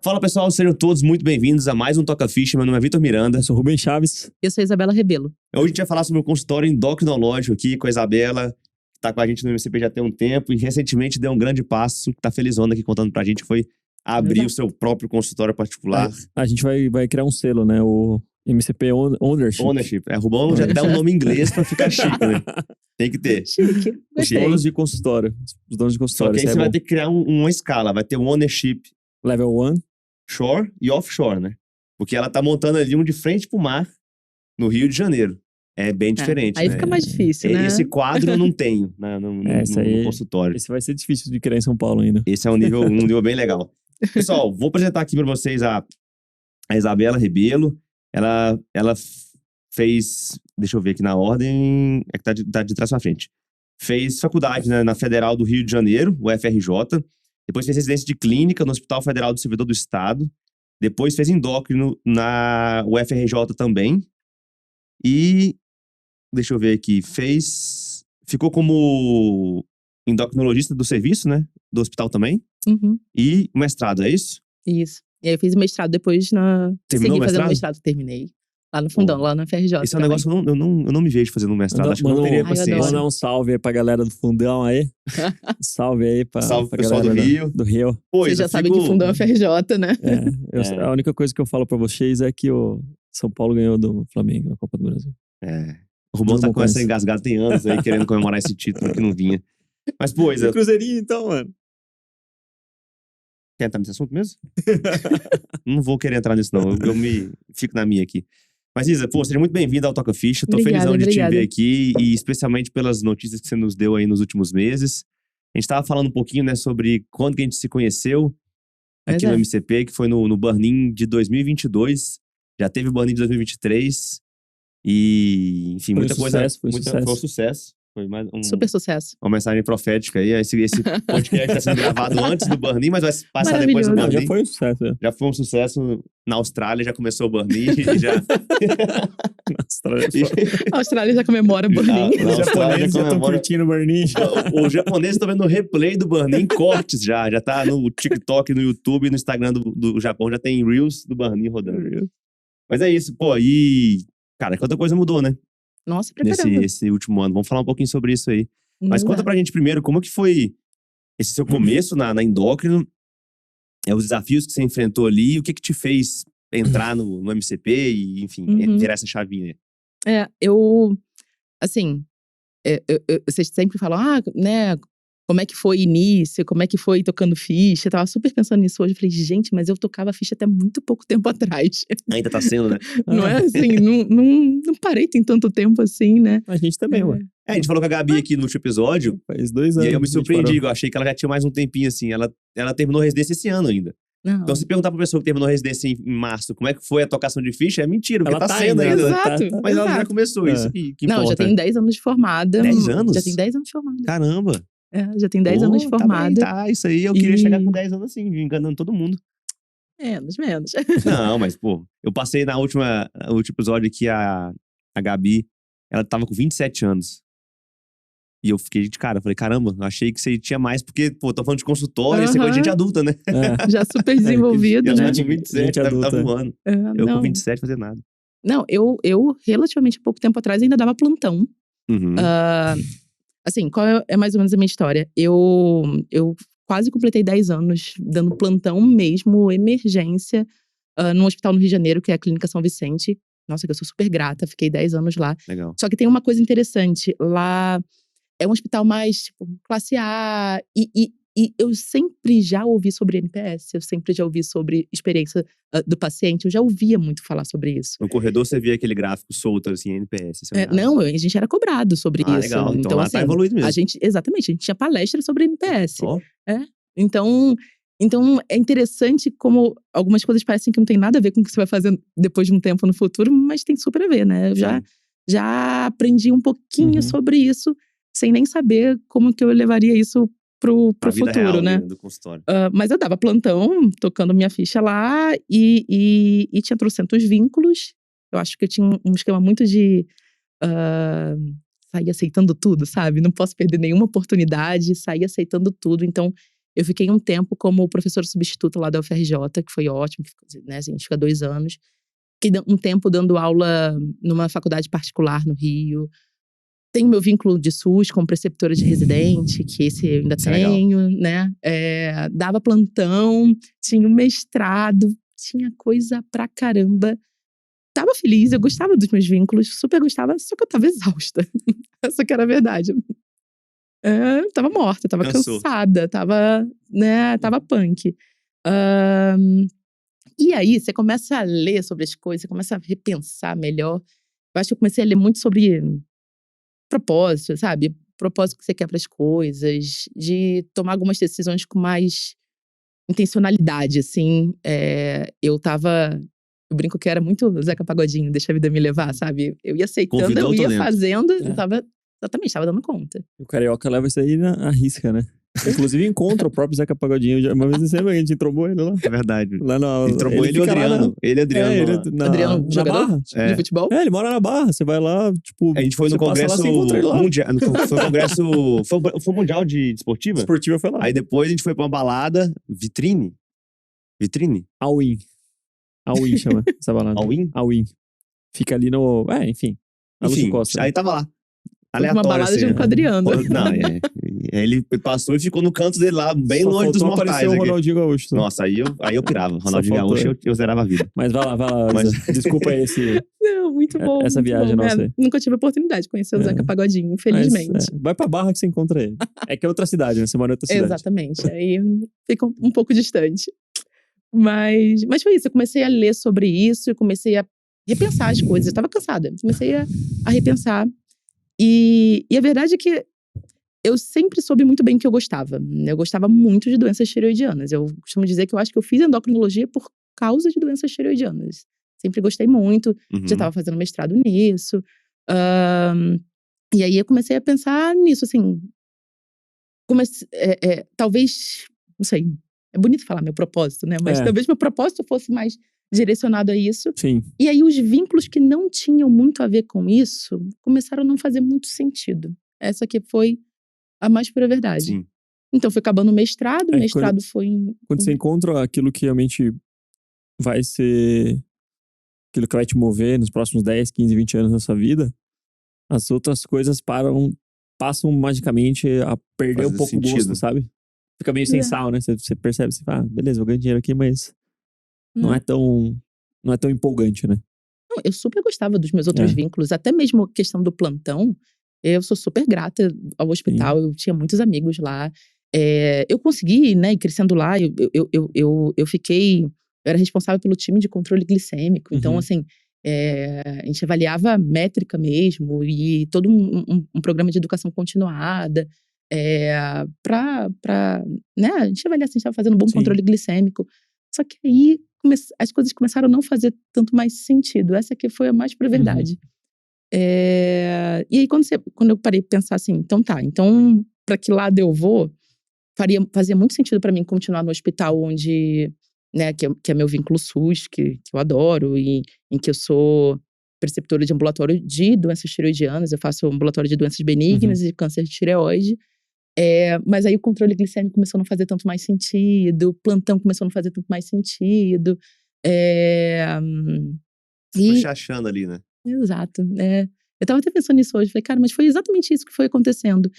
Fala pessoal, sejam todos muito bem-vindos a mais um Toca Ficha. Meu nome é Vitor Miranda. Eu sou Rubem Chaves. Eu sou Isabela Rebelo. Hoje a gente vai falar sobre o consultório endocrinológico aqui com a Isabela, que tá com a gente no MCP já tem um tempo e recentemente deu um grande passo, que tá felizona aqui contando pra gente, que foi abrir o seu próprio consultório particular. A gente vai criar um selo, né? O MCP Ownership. Ownership. Rubão já dá um nome em inglês pra ficar chique, né? Tem que ter. Chique. Os Gostei. donos de consultório. Os donos de Só consultório. que aí isso você é vai bom. ter que criar uma escala. Vai ter o ownership Level 1. shore e offshore, né? Porque ela tá montando ali um de frente pro mar, no Rio de Janeiro. É bem diferente, Aí né? fica mais difícil, né? Esse quadro eu não tenho Esse aí- no consultório. Esse vai ser difícil de criar em São Paulo ainda. Esse é um nível bem legal. Pessoal, vou apresentar aqui para vocês a Isabela Rebelo. Ela fez, deixa eu ver aqui na ordem, é que tá de trás pra frente. Fez faculdade, né, na Federal do Rio de Janeiro, o FRJ. Depois fez residência de clínica no Hospital Federal do Servidor do Estado. Depois fez endócrino na UFRJ também. E, deixa eu ver aqui, ficou como endocrinologista do serviço, né, do hospital também. Uhum, E mestrado, é isso? isso. E aí eu fiz o mestrado depois na... Terminou Segui o fazendo mestrado? mestrado, terminei. Lá no fundão, lá na FRJ. Esse é um negócio que eu não me vejo fazendo um mestrado. Acho que eu não teria eu paciência. adoro. Mandar um salve aí pra galera do fundão aí. Salve aí pra Salve pro pra pessoal do galera Rio. Do Rio. Pois, Você já eu sabe fico- que fundão é FRJ, né? A única coisa que eu falo pra vocês é que o São Paulo ganhou do Flamengo na Copa do Brasil. O Rubão tá Não com essa conheço. engasgada tem anos aí, querendo comemorar esse título que não vinha. Mas, pois, Cruzeirinho então, mano. quer entrar nesse assunto mesmo? Não vou querer entrar nisso, não. Eu fico na minha aqui. Mas, Isa, seja muito bem-vinda ao Toca Ficha. Tô Obrigada, felizão de te obrigada. ver aqui e especialmente pelas notícias que você nos deu aí nos últimos meses. A gente tava falando um pouquinho, né, sobre quando que a gente se conheceu aqui Pois no é. MCP, que foi no Burn-In de 2022. Já teve o Burn-In de 2023. E, enfim, Foi um muita coisa. sucesso, foi um sucesso. Foi um sucesso. Foi mais Super sucesso. uma mensagem profética aí. Esse podcast tá sendo gravado antes do Burn-In, mas vai passar depois do Maravilhoso. Não, Burn-In. já foi um sucesso. né? Já foi um sucesso na Austrália, já começou o Burn-In. e já... A Austrália já comemora Na Burn-In. Austrália Os japoneses já estão comemora- curtindo o Burn-In. Os japoneses estão vendo o replay do Burn-In, cortes já. Já tá no TikTok, no YouTube, no Instagram do Japão, já tem Reels do Burn-In rodando. Mas é isso, cara, quanta coisa mudou, né? Nossa, pra Nesse caramba. esse último ano. Vamos falar um pouquinho sobre isso aí. Mas Não conta dá. pra gente primeiro, como que foi esse seu começo na endócrino, os desafios que você enfrentou ali, e o que te fez entrar no MCP e, enfim, Uhum. virar essa chavinha. Assim, vocês sempre falam, né, como é que foi o início, como é que foi tocando ficha, eu tava super pensando nisso hoje, eu falei, gente, mas eu tocava ficha até muito pouco tempo atrás, Ainda tá sendo, né? não é assim, não parei tem tanto tempo assim, né. A gente também, ué. A gente falou com a Gabi aqui no último episódio, Faz 2 e anos. aí eu me que a gente surpreendi, parou. eu achei que ela já tinha mais um tempinho assim. Ela terminou a residência esse ano ainda. Não, Então, se perguntar pra pessoa que terminou a residência em março, como é que foi a tocação de ficha, é mentira, porque Ela tá tá sendo ainda, ainda. né? Exato. Tá- Mas ela já Exato. começou, É. isso que não, importa. já tem 10 anos de formada. 10 anos? Já tem 10 anos de formada. Caramba. Já tem 10 anos de Tá bem, formada. tá, isso aí eu queria E- chegar com 10 anos assim, enganando todo mundo. Menos. Não, mas, eu passei no último episódio que a Gabi, ela tava com 27 anos. E eu fiquei de cara, falei, caramba, eu achei que você tinha mais, porque, tô falando de consultório, esse é coisa de gente Aham. adulta, né? É. Já super E desenvolvido, ela né. já tinha 27, Gente tá adulta. voando. Eu Não. com 27 fazer nada. Não, eu relativamente pouco tempo atrás ainda dava plantão. Uhum. Assim, qual é mais ou menos a minha história? Eu quase completei 10 anos dando plantão mesmo, emergência, num hospital no Rio de Janeiro, que é a Clínica São Vicente. Nossa, que eu sou super grata, fiquei 10 anos lá. Legal. Só que tem uma coisa interessante, lá é um hospital mais, tipo, classe A, e eu sempre já ouvi sobre NPS, eu sempre já ouvi sobre experiência do paciente, eu já ouvia muito falar sobre isso. No corredor você via aquele gráfico solto, assim, NPS. você olhava. Não, a gente era cobrado sobre isso. Legal. Então lá assim, tá evoluído mesmo. exatamente, a gente tinha palestra sobre NPS. Ó, Então é interessante como algumas coisas parecem que não tem nada a ver com o que você vai fazer depois de um tempo no futuro, mas tem super a ver, né? Eu já aprendi um pouquinho Uhum. sobre isso, sem nem saber como que eu levaria isso pro pra vida futuro, real, né? Do consultório. Mas eu dava plantão, tocando minha ficha lá, e tinha trocentos vínculos. Eu acho que eu tinha um esquema muito de sair aceitando tudo, sabe? Não posso perder nenhuma oportunidade, sair aceitando tudo. Então, Eu fiquei um tempo como professora substituta lá da UFRJ, que foi ótimo, né, a gente fica 2 anos. Fiquei um tempo dando aula numa faculdade particular no Rio. Tenho meu vínculo de SUS como preceptora de residente, que esse eu ainda Isso é legal. tenho, né? Dava plantão, tinha um mestrado, tinha coisa pra caramba. Tava feliz, eu gostava dos meus vínculos, super gostava, só que eu tava exausta. Essa que era a verdade. Tava morta, tava Cansou. cansada, tava punk. E aí, você começa a ler sobre as coisas, você começa a repensar melhor. Eu acho que eu comecei a ler muito sobre propósito, sabe? Propósito que você quer para as coisas, de tomar algumas decisões com mais intencionalidade, assim. Eu brinco que era muito Zeca Pagodinho, deixa a vida me levar, sabe? Eu ia aceitando, Convidou eu o ia talento. fazendo, eu tava dando conta. O carioca leva isso aí à risca, né? Inclusive encontra o próprio Zeca Pagodinho. Uma vez a gente trombou ele lá. É verdade. Lá na, Ele trombou ele e o fica lá Adriano. Ele e o Adriano. Adriano, na jogador Barra. de futebol? Ele mora na Barra. Você vai lá, tipo. A gente foi no você passa lá, congresso você encontra ele lá. mundial. Foi um congresso. Foi mundial de esportiva? Esportiva foi lá. Aí depois a gente foi pra uma balada. Vitrine? All-in. All-in chama essa balada. All-in? All-in. Fica ali no. Enfim. Na Lúcio Enfim, Costa. aí tava lá. Foi uma Aleatório, balada assim. junto com o Adriano. Não, ele passou e ficou no canto dele lá, bem Só longe dos faltou mortais. aparecer o aqui. Ronaldinho Gaúcho. Só. Nossa, aí eu pirava. Só Ronaldinho faltou. Gaúcho, eu zerava a vida. Mas vai lá, Mas- Isa. Desculpa aí esse. Não, muito bom. Essa muito viagem bom. nossa aí. Nunca tive a oportunidade de conhecer o É. Zeca Pagodinho, infelizmente. Mas, vai pra Barra que você encontra ele. É que é outra cidade, né? Você mora em outra cidade. Exatamente. Aí fica um pouco distante. Mas foi isso. Eu comecei a ler sobre isso, eu comecei a repensar as coisas. Eu tava cansada. Comecei a repensar. E a verdade é que eu sempre soube muito bem o que eu gostava. Eu gostava muito de doenças tireoidianas. Eu costumo dizer que eu acho que eu fiz endocrinologia por causa de doenças tireoidianas. Sempre gostei muito. Uhum. Já estava fazendo mestrado nisso. E aí eu comecei a pensar nisso, assim. Talvez, não sei, é bonito falar meu propósito, né? Mas talvez meu propósito fosse mais direcionado a isso. Sim. E aí os vínculos que não tinham muito a ver com isso começaram a não fazer muito sentido. Essa que foi a mais pura verdade. Sim. Então foi acabando o mestrado, o mestrado foi em... Quando você encontra aquilo que realmente vai ser aquilo que vai te mover nos próximos 10, 15, 20 anos da sua vida, as outras coisas passam magicamente a perder Faz um pouco o sentido. gosto, sabe? Fica meio sem sal, né? Você percebe, você fala, beleza, vou ganhar dinheiro aqui, mas não é tão empolgante, né? Não, eu super gostava dos meus outros vínculos, até mesmo a questão do plantão. Eu sou super grata ao hospital, eu tinha muitos amigos lá. Eu consegui, né, ir crescendo lá, eu fiquei... Eu era responsável pelo time de controle glicêmico. Então, assim, a gente avaliava métrica mesmo e todo um programa de educação continuada né, a gente avaliar se a gente estava fazendo um bom controle glicêmico. Só que aí as coisas começaram a não fazer tanto mais sentido. Essa aqui foi a mais pura verdade. E aí, quando eu parei de pensar assim, então para que lado eu vou, fazia muito sentido para mim continuar no hospital onde... Né, que é meu vínculo SUS, que eu adoro, e em que eu sou preceptora de ambulatório de doenças tireoidianas, eu faço ambulatório de doenças benignas e de câncer de tireoide. Mas aí o controle glicêmico começou a não fazer tanto mais sentido, o plantão começou a não fazer tanto mais sentido. Tô se achando ali, né? Exato. Eu tava até pensando nisso hoje, falei, cara, mas foi exatamente isso que foi acontecendo.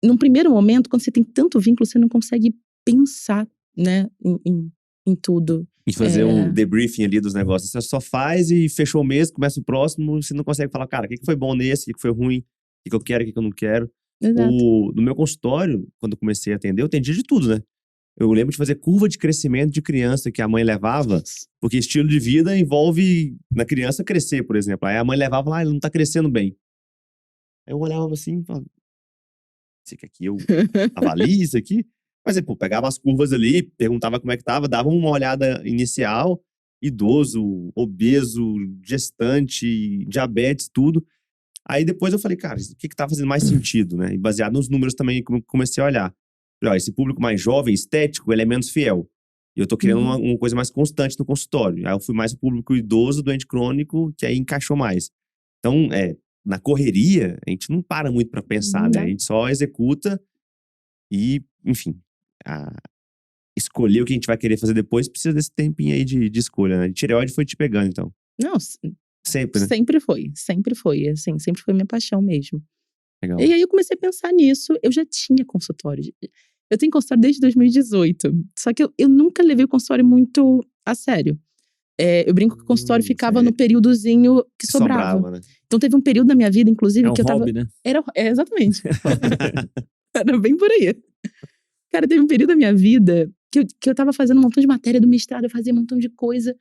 Num primeiro momento, quando você tem tanto vínculo, você não consegue pensar, né, em tudo. E fazer um debriefing ali dos negócios. Você só faz e fechou o mês, começa o próximo, você não consegue falar, cara, o que foi bom nesse, o que foi ruim, o que eu quero, o que eu não quero. Exato. No meu consultório, quando eu comecei a atender, eu atendia de tudo, né? Eu lembro de fazer curva de crescimento de criança que a mãe levava, porque estilo de vida envolve na criança crescer, por exemplo. Aí a mãe levava lá, ele não tá crescendo bem. Aí eu olhava assim e falava, você quer que eu avalie isso aqui? Mas, pô, pegava as curvas ali, perguntava como é que tava, dava uma olhada inicial, idoso, obeso, gestante, diabetes, tudo. Aí depois eu falei, cara, o que tá fazendo mais sentido, né? E baseado nos números também, comecei a olhar. Falei, ó, esse público mais jovem, estético, ele é menos fiel. E eu tô querendo uma coisa mais constante no consultório. Aí eu fui mais o público idoso, doente crônico, que aí encaixou mais. Então, na correria, a gente não para muito pra pensar, né? A gente só executa e, enfim... escolher o que a gente vai querer fazer depois, precisa desse tempinho aí de escolha, né? Tireoide foi te pegando, então. Não, Sempre, né? sempre foi, assim, sempre foi minha paixão mesmo. Legal. E aí eu comecei a pensar nisso, eu já tinha consultório. Eu tenho consultório desde 2018, só que eu nunca levei o consultório muito a sério. Eu brinco que o consultório ficava no períodozinho que sobrava. Né? Então teve um período na minha vida, inclusive, que eu tava… hobby, né? Exatamente. Era bem por aí. Cara, teve um período da minha vida que eu tava fazendo um montão de matéria do mestrado, eu fazia um montão de coisa.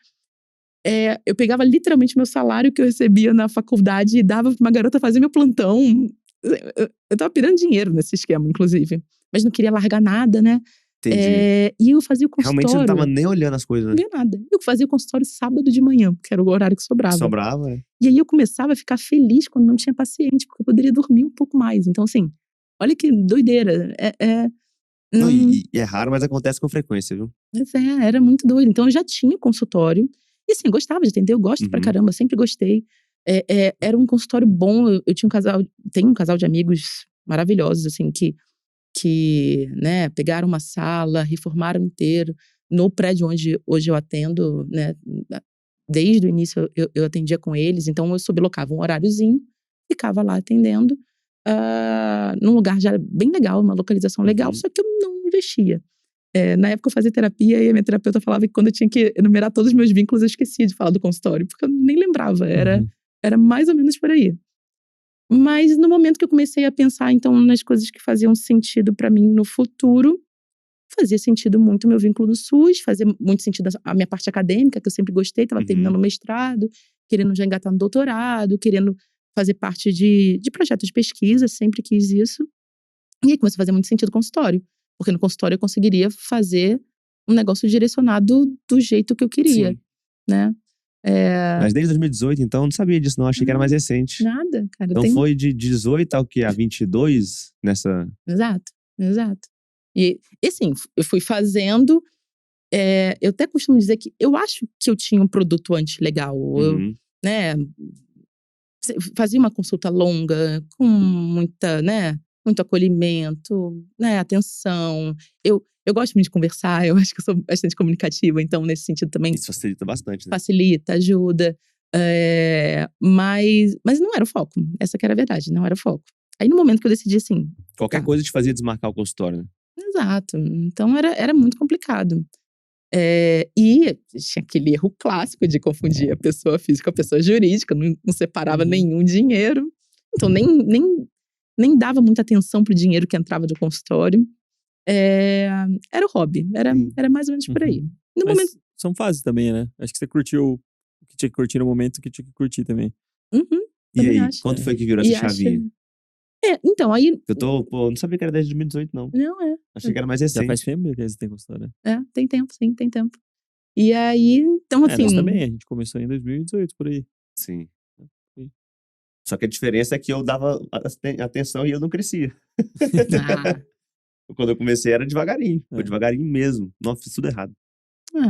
Eu pegava literalmente meu salário que eu recebia na faculdade e dava pra uma garota fazer meu plantão. Eu tava pirando dinheiro nesse esquema, inclusive. Mas não queria largar nada, né? Entendi. E eu fazia o consultório… Realmente você não tava nem olhando as coisas, né? Não via nada. Eu fazia o consultório sábado de manhã, porque era o horário que sobrava. Sobrava, né? E aí eu começava a ficar feliz quando não tinha paciente, porque eu poderia dormir um pouco mais. Então, assim, olha que doideira. Não, e é raro, mas acontece com frequência, viu? Mas era muito doido. Então eu já tinha consultório. E assim, eu gostava de atender, eu gosto pra caramba, sempre gostei. Era um consultório bom. Eu tinha tenho um casal de amigos maravilhosos, assim, que né, pegaram uma sala, reformaram inteiro. No prédio onde hoje eu atendo, né, desde o início eu atendia com eles, então eu sublocava um horáriozinho, ficava lá atendendo, num lugar já bem legal, uma localização legal, só que eu não investia. Na época eu fazia terapia e a minha terapeuta falava que quando eu tinha que enumerar todos os meus vínculos, eu esquecia de falar do consultório, porque eu nem lembrava, era mais ou menos por aí. Mas no momento que eu comecei a pensar, então, nas coisas que faziam sentido pra mim no futuro, fazia sentido muito o meu vínculo no SUS, fazia muito sentido a minha parte acadêmica, que eu sempre gostei, estava terminando o mestrado, querendo já engatar no doutorado, querendo fazer parte de projetos de pesquisa, sempre quis isso. E aí começou a fazer muito sentido o consultório, porque no consultório eu conseguiria fazer um negócio direcionado do jeito que eu queria, né? Mas desde 2018, então, eu não sabia disso não, achei que era mais recente. Nada, cara. Então foi de 18 ao que? A 22 nessa… Exato. E assim, eu fui fazendo… eu até costumo dizer que eu acho que eu tinha um produto antes legal. Eu, né, fazia uma consulta longa, com muita, né, muito acolhimento, né, atenção. Eu gosto muito de conversar, eu acho que eu sou bastante comunicativa, então nesse sentido também… Isso facilita bastante, né? Facilita, ajuda. Mas não era o foco. Essa que era a verdade, não era o foco. Aí no momento que eu decidi assim… Qualquer coisa te fazia desmarcar o consultório, né? Exato. Então era muito complicado. E tinha aquele erro clássico de confundir a pessoa física com a pessoa jurídica, não separava nenhum dinheiro. Então nem dava muita atenção pro dinheiro que entrava do consultório. Era o hobby, era mais ou menos por aí. No Mas momento… são fases também, né? Acho que você curtiu o que tinha que curtir no momento que tinha que curtir também. E aí, acho. quando foi que virou essa chavinha? Então, aí… Eu não sabia que era desde 2018, não. Não, Achei que era mais Já recente. faz tempo que você tem consultório. tem tempo, sim, tem tempo. E aí, então assim… Nós também, a gente começou em 2018, por aí. Sim. Só que a diferença é que eu dava atenção e eu não crescia. Quando eu comecei era devagarinho. Foi devagarinho mesmo. Não, fiz tudo errado.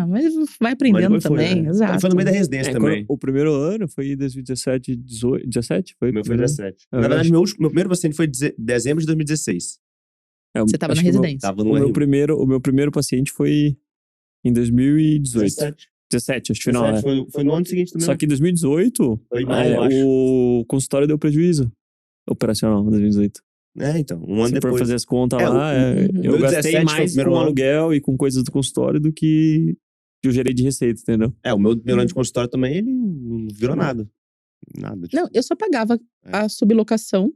Mas vai aprendendo Mas depois também, foi, exato. Foi no meio da residência também. O primeiro ano foi em 2017, 17? Foi O meu foi 17. Eu Na verdade, acho. meu primeiro paciente foi dezembro de 2016. Você tava na acho que residência. Tava no o meu primeiro paciente foi em 2018. 17. Acho que final, né? Foi no ano seguinte também. Só que em 2018, Foi mais, eu acho. o consultório deu prejuízo operacional em 2018. Então, um ano Se depois. for fazer as contas lá, eu meu gastei 17 foi o mais primeiro com ano. aluguel e com coisas do consultório do que eu gerei de receita, entendeu? O meu ano de consultório também, ele não virou nada. Nada. Tipo, Não, eu só pagava a sublocação.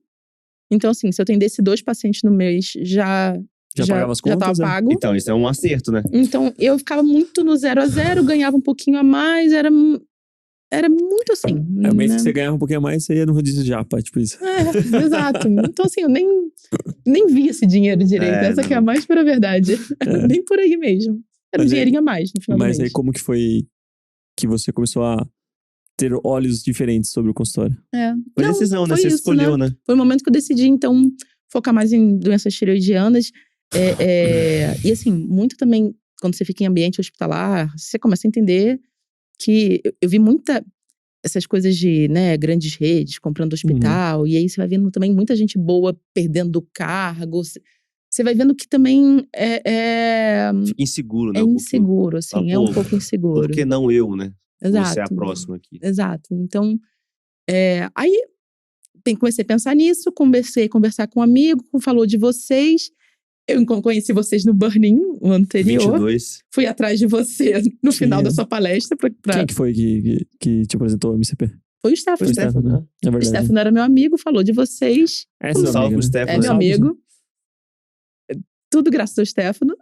Então, assim, se eu atendesse 2 pacientes no mês, já pagava as já contas, tava pago. Então, isso é um acerto, né? Então, eu ficava muito no 0 a 0, ganhava um pouquinho a mais, era muito assim. O mês né? que você ganhava um pouquinho a mais, você ia no rodízio de japa, tipo isso. Exato. Então, assim, eu nem vi esse dinheiro direito. Essa que é a mais pura verdade. Era bem por aí mesmo. Era um dinheirinho a mais no final do mês. Mas aí como que foi que você começou a ter olhos diferentes sobre o consultório? Foi decisão, né? Você escolheu, né? Foi o momento que eu decidi, então, focar mais em doenças tireoidianas. E assim, muito também, quando você fica em ambiente hospitalar, você começa a entender que… Eu vi essas coisas de, né, grandes redes comprando hospital, e aí você vai vendo também muita gente boa perdendo o cargo. você vai vendo que também é Fica inseguro, né? é um pouquinho. inseguro, assim, Fala, é um pô, pouco inseguro. Por que não eu, né? Você é a Exato. próxima aqui. Exato. Então, aí comecei a pensar nisso, comecei a conversar com um amigo, falou de vocês. Eu conheci vocês no Burn-In, o anterior. 22. Fui atrás de você no final Sim. da sua palestra. Quem que foi que te apresentou o MCP? Foi o Stefano. Foi o Stefano, né? É O verdade. Stefano era meu amigo, falou de vocês. É Um seu salve amigo, pro né? Stefano. É meu Salve, amigo. Tudo graças ao Stefano.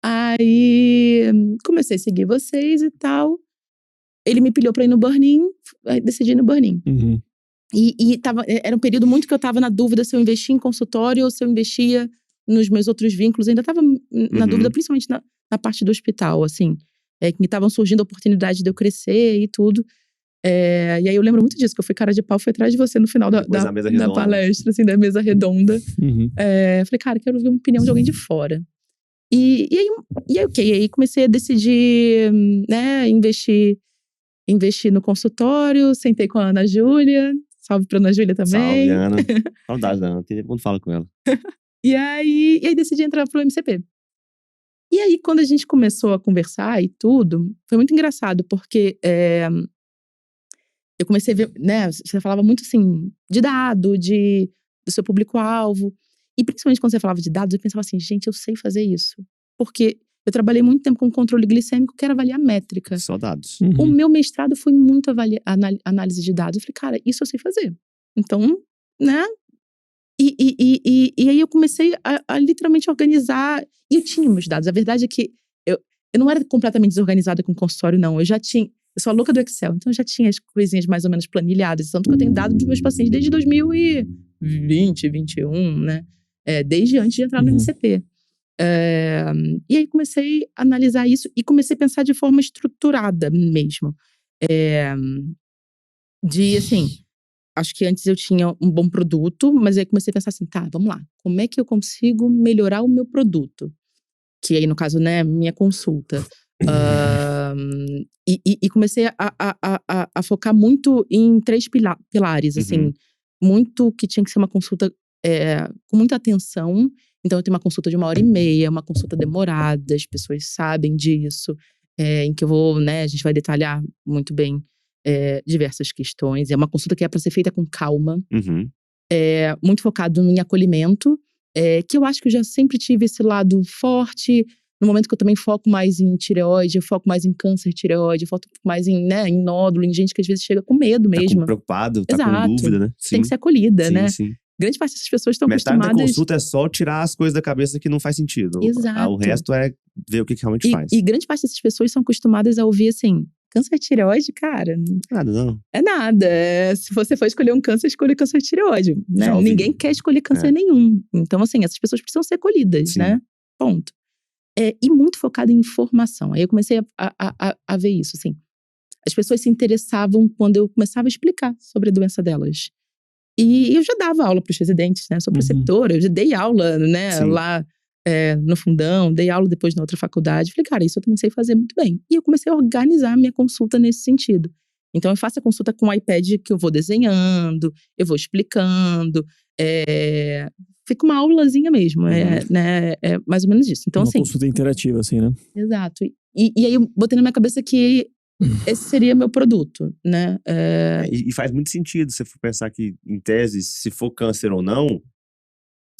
Aí comecei a seguir vocês e tal. Ele me pilhou pra ir no Burn-In, aí decidi ir no Burn-In. Uhum. E era um período muito que eu tava na dúvida se eu investia em consultório ou se eu investia nos meus outros vínculos. Ainda tava na dúvida, principalmente na parte do hospital, assim. Que me estavam surgindo oportunidades de eu crescer e tudo. E aí eu lembro muito disso, que eu fui cara de pau, fui atrás de você no final da mesa redonda. palestra, assim, da mesa redonda. Uhum. Falei, cara, quero ouvir uma opinião de alguém de fora. E aí comecei a decidir, né, investir no consultório, sentei com a Ana Júlia, salve pra Ana Júlia também. Salve, Ana. Saudade da Ana, todo mundo fala com ela. E aí decidi entrar pro MCP. E aí, quando a gente começou a conversar e tudo, foi muito engraçado, porque eu comecei a ver, né, você falava muito assim, de dado, do seu público-alvo. E principalmente quando você falava de dados, eu pensava assim, gente, eu sei fazer isso. Porque eu trabalhei muito tempo com controle glicêmico, que era avaliar métrica. Só dados. Uhum. O meu mestrado foi muito análise de dados. Eu falei, cara, isso eu sei fazer. Então, né? E aí eu comecei a literalmente organizar. E eu tinha meus dados. A verdade é que eu não era completamente desorganizada com consultório, não. Eu sou a louca do Excel, então eu já tinha as coisinhas mais ou menos planilhadas. Tanto que eu tenho dados dos meus pacientes desde 2020, 2021, né? Desde antes de entrar no MCP. E aí comecei a analisar isso e comecei a pensar de forma estruturada mesmo. Assim, acho que antes eu tinha um bom produto, mas aí comecei a pensar assim, tá, vamos lá. Como é que eu consigo melhorar o meu produto? Que aí, no caso, né, minha consulta. E comecei a focar muito em 3 pilares, assim. Muito que tinha que ser uma consulta com muita atenção. Então, eu tenho uma consulta de 1h30, uma consulta demorada, as pessoas sabem disso. Em que eu vou, né, a gente vai detalhar muito bem diversas questões. É uma consulta que é para ser feita com calma. Muito focado em acolhimento. Que eu acho que eu já sempre tive esse lado forte. No momento que eu também foco mais em tireoide, eu foco mais em câncer de tireoide, eu foco mais em nódulo, em gente que às vezes chega com medo mesmo. Tá preocupado, tá Exato. com dúvida, né? Tem que ser acolhida, sim, né? Sim. Grande parte dessas pessoas estão Metade acostumadas... da consulta é só tirar as coisas da cabeça que não faz sentido. Exato. O resto é ver o que realmente faz. E grande parte dessas pessoas são acostumadas a ouvir assim, câncer de tireoide, cara... Nada, não. É nada. Se você for escolher um câncer, escolha câncer de tireoide, né? Ninguém quer escolher câncer nenhum. Então, assim, essas pessoas precisam ser acolhidas, né? Ponto. E muito focada em informação. Aí eu comecei a ver isso, assim. As pessoas se interessavam quando eu começava a explicar sobre a doença delas. E eu já dava aula para os residentes, né? Sou preceptora, eu já dei aula, né? Lá no Fundão, dei aula depois na outra faculdade. Falei, cara, isso eu também sei fazer muito bem. E eu comecei a organizar a minha consulta nesse sentido. Então, eu faço a consulta com o iPad que eu vou desenhando, eu vou explicando. Fica uma aulazinha mesmo, né? É mais ou menos isso. Então, uma assim, consulta interativa, assim, né? Exato. E aí eu botei na minha cabeça que esse seria meu produto, né? E faz muito sentido se for pensar que, em tese, se for câncer ou não,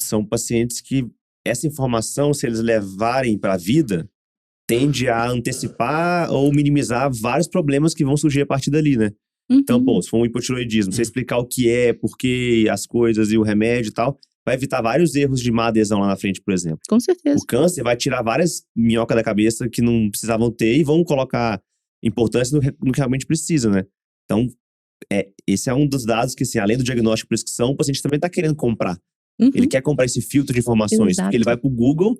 são pacientes que essa informação, se eles levarem para a vida, tende a antecipar ou minimizar vários problemas que vão surgir a partir dali, né? Então, pô, se for um hipotiroidismo, você explicar o que é, por que, as coisas e o remédio e tal, vai evitar vários erros de má adesão lá na frente, por exemplo. Com certeza. O câncer vai tirar várias minhocas da cabeça que não precisavam ter e vão colocar importância no que realmente precisa, né? Então, esse é um dos dados que, assim, além do diagnóstico e prescrição, o paciente também tá querendo comprar. Ele quer comprar esse filtro de informações, Exato. porque ele vai pro Google,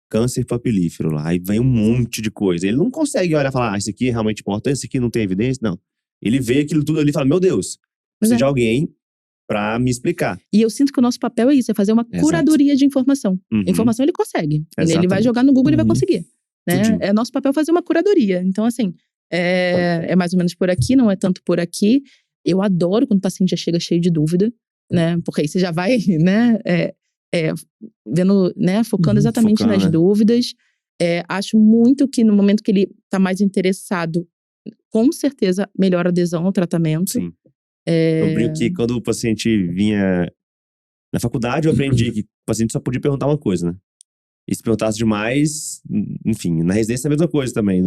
câncer papilífero lá, aí vem um monte de coisa. Ele não consegue olhar e falar, isso aqui é realmente importante, isso aqui não tem evidência, não. Ele vê aquilo tudo ali e fala, meu Deus, preciso de alguém pra me explicar. E eu sinto que o nosso papel é isso, é fazer uma curadoria de informação. Informação ele consegue. Ele vai jogar no Google e ele vai conseguir. Né? É nosso papel fazer uma curadoria. Então, assim, é mais ou menos por aqui, não é tanto por aqui. Eu adoro quando o paciente já chega cheio de dúvida, né? Porque aí você já vai, né? vendo, né, focando exatamente focando, nas né? dúvidas. Acho muito que no momento que ele tá mais interessado, com certeza melhora a adesão ao tratamento. Sim. Eu brinco que quando o paciente vinha na faculdade, eu aprendi que o paciente só podia perguntar uma coisa, né? E se perguntasse demais, enfim, na residência é a mesma coisa também.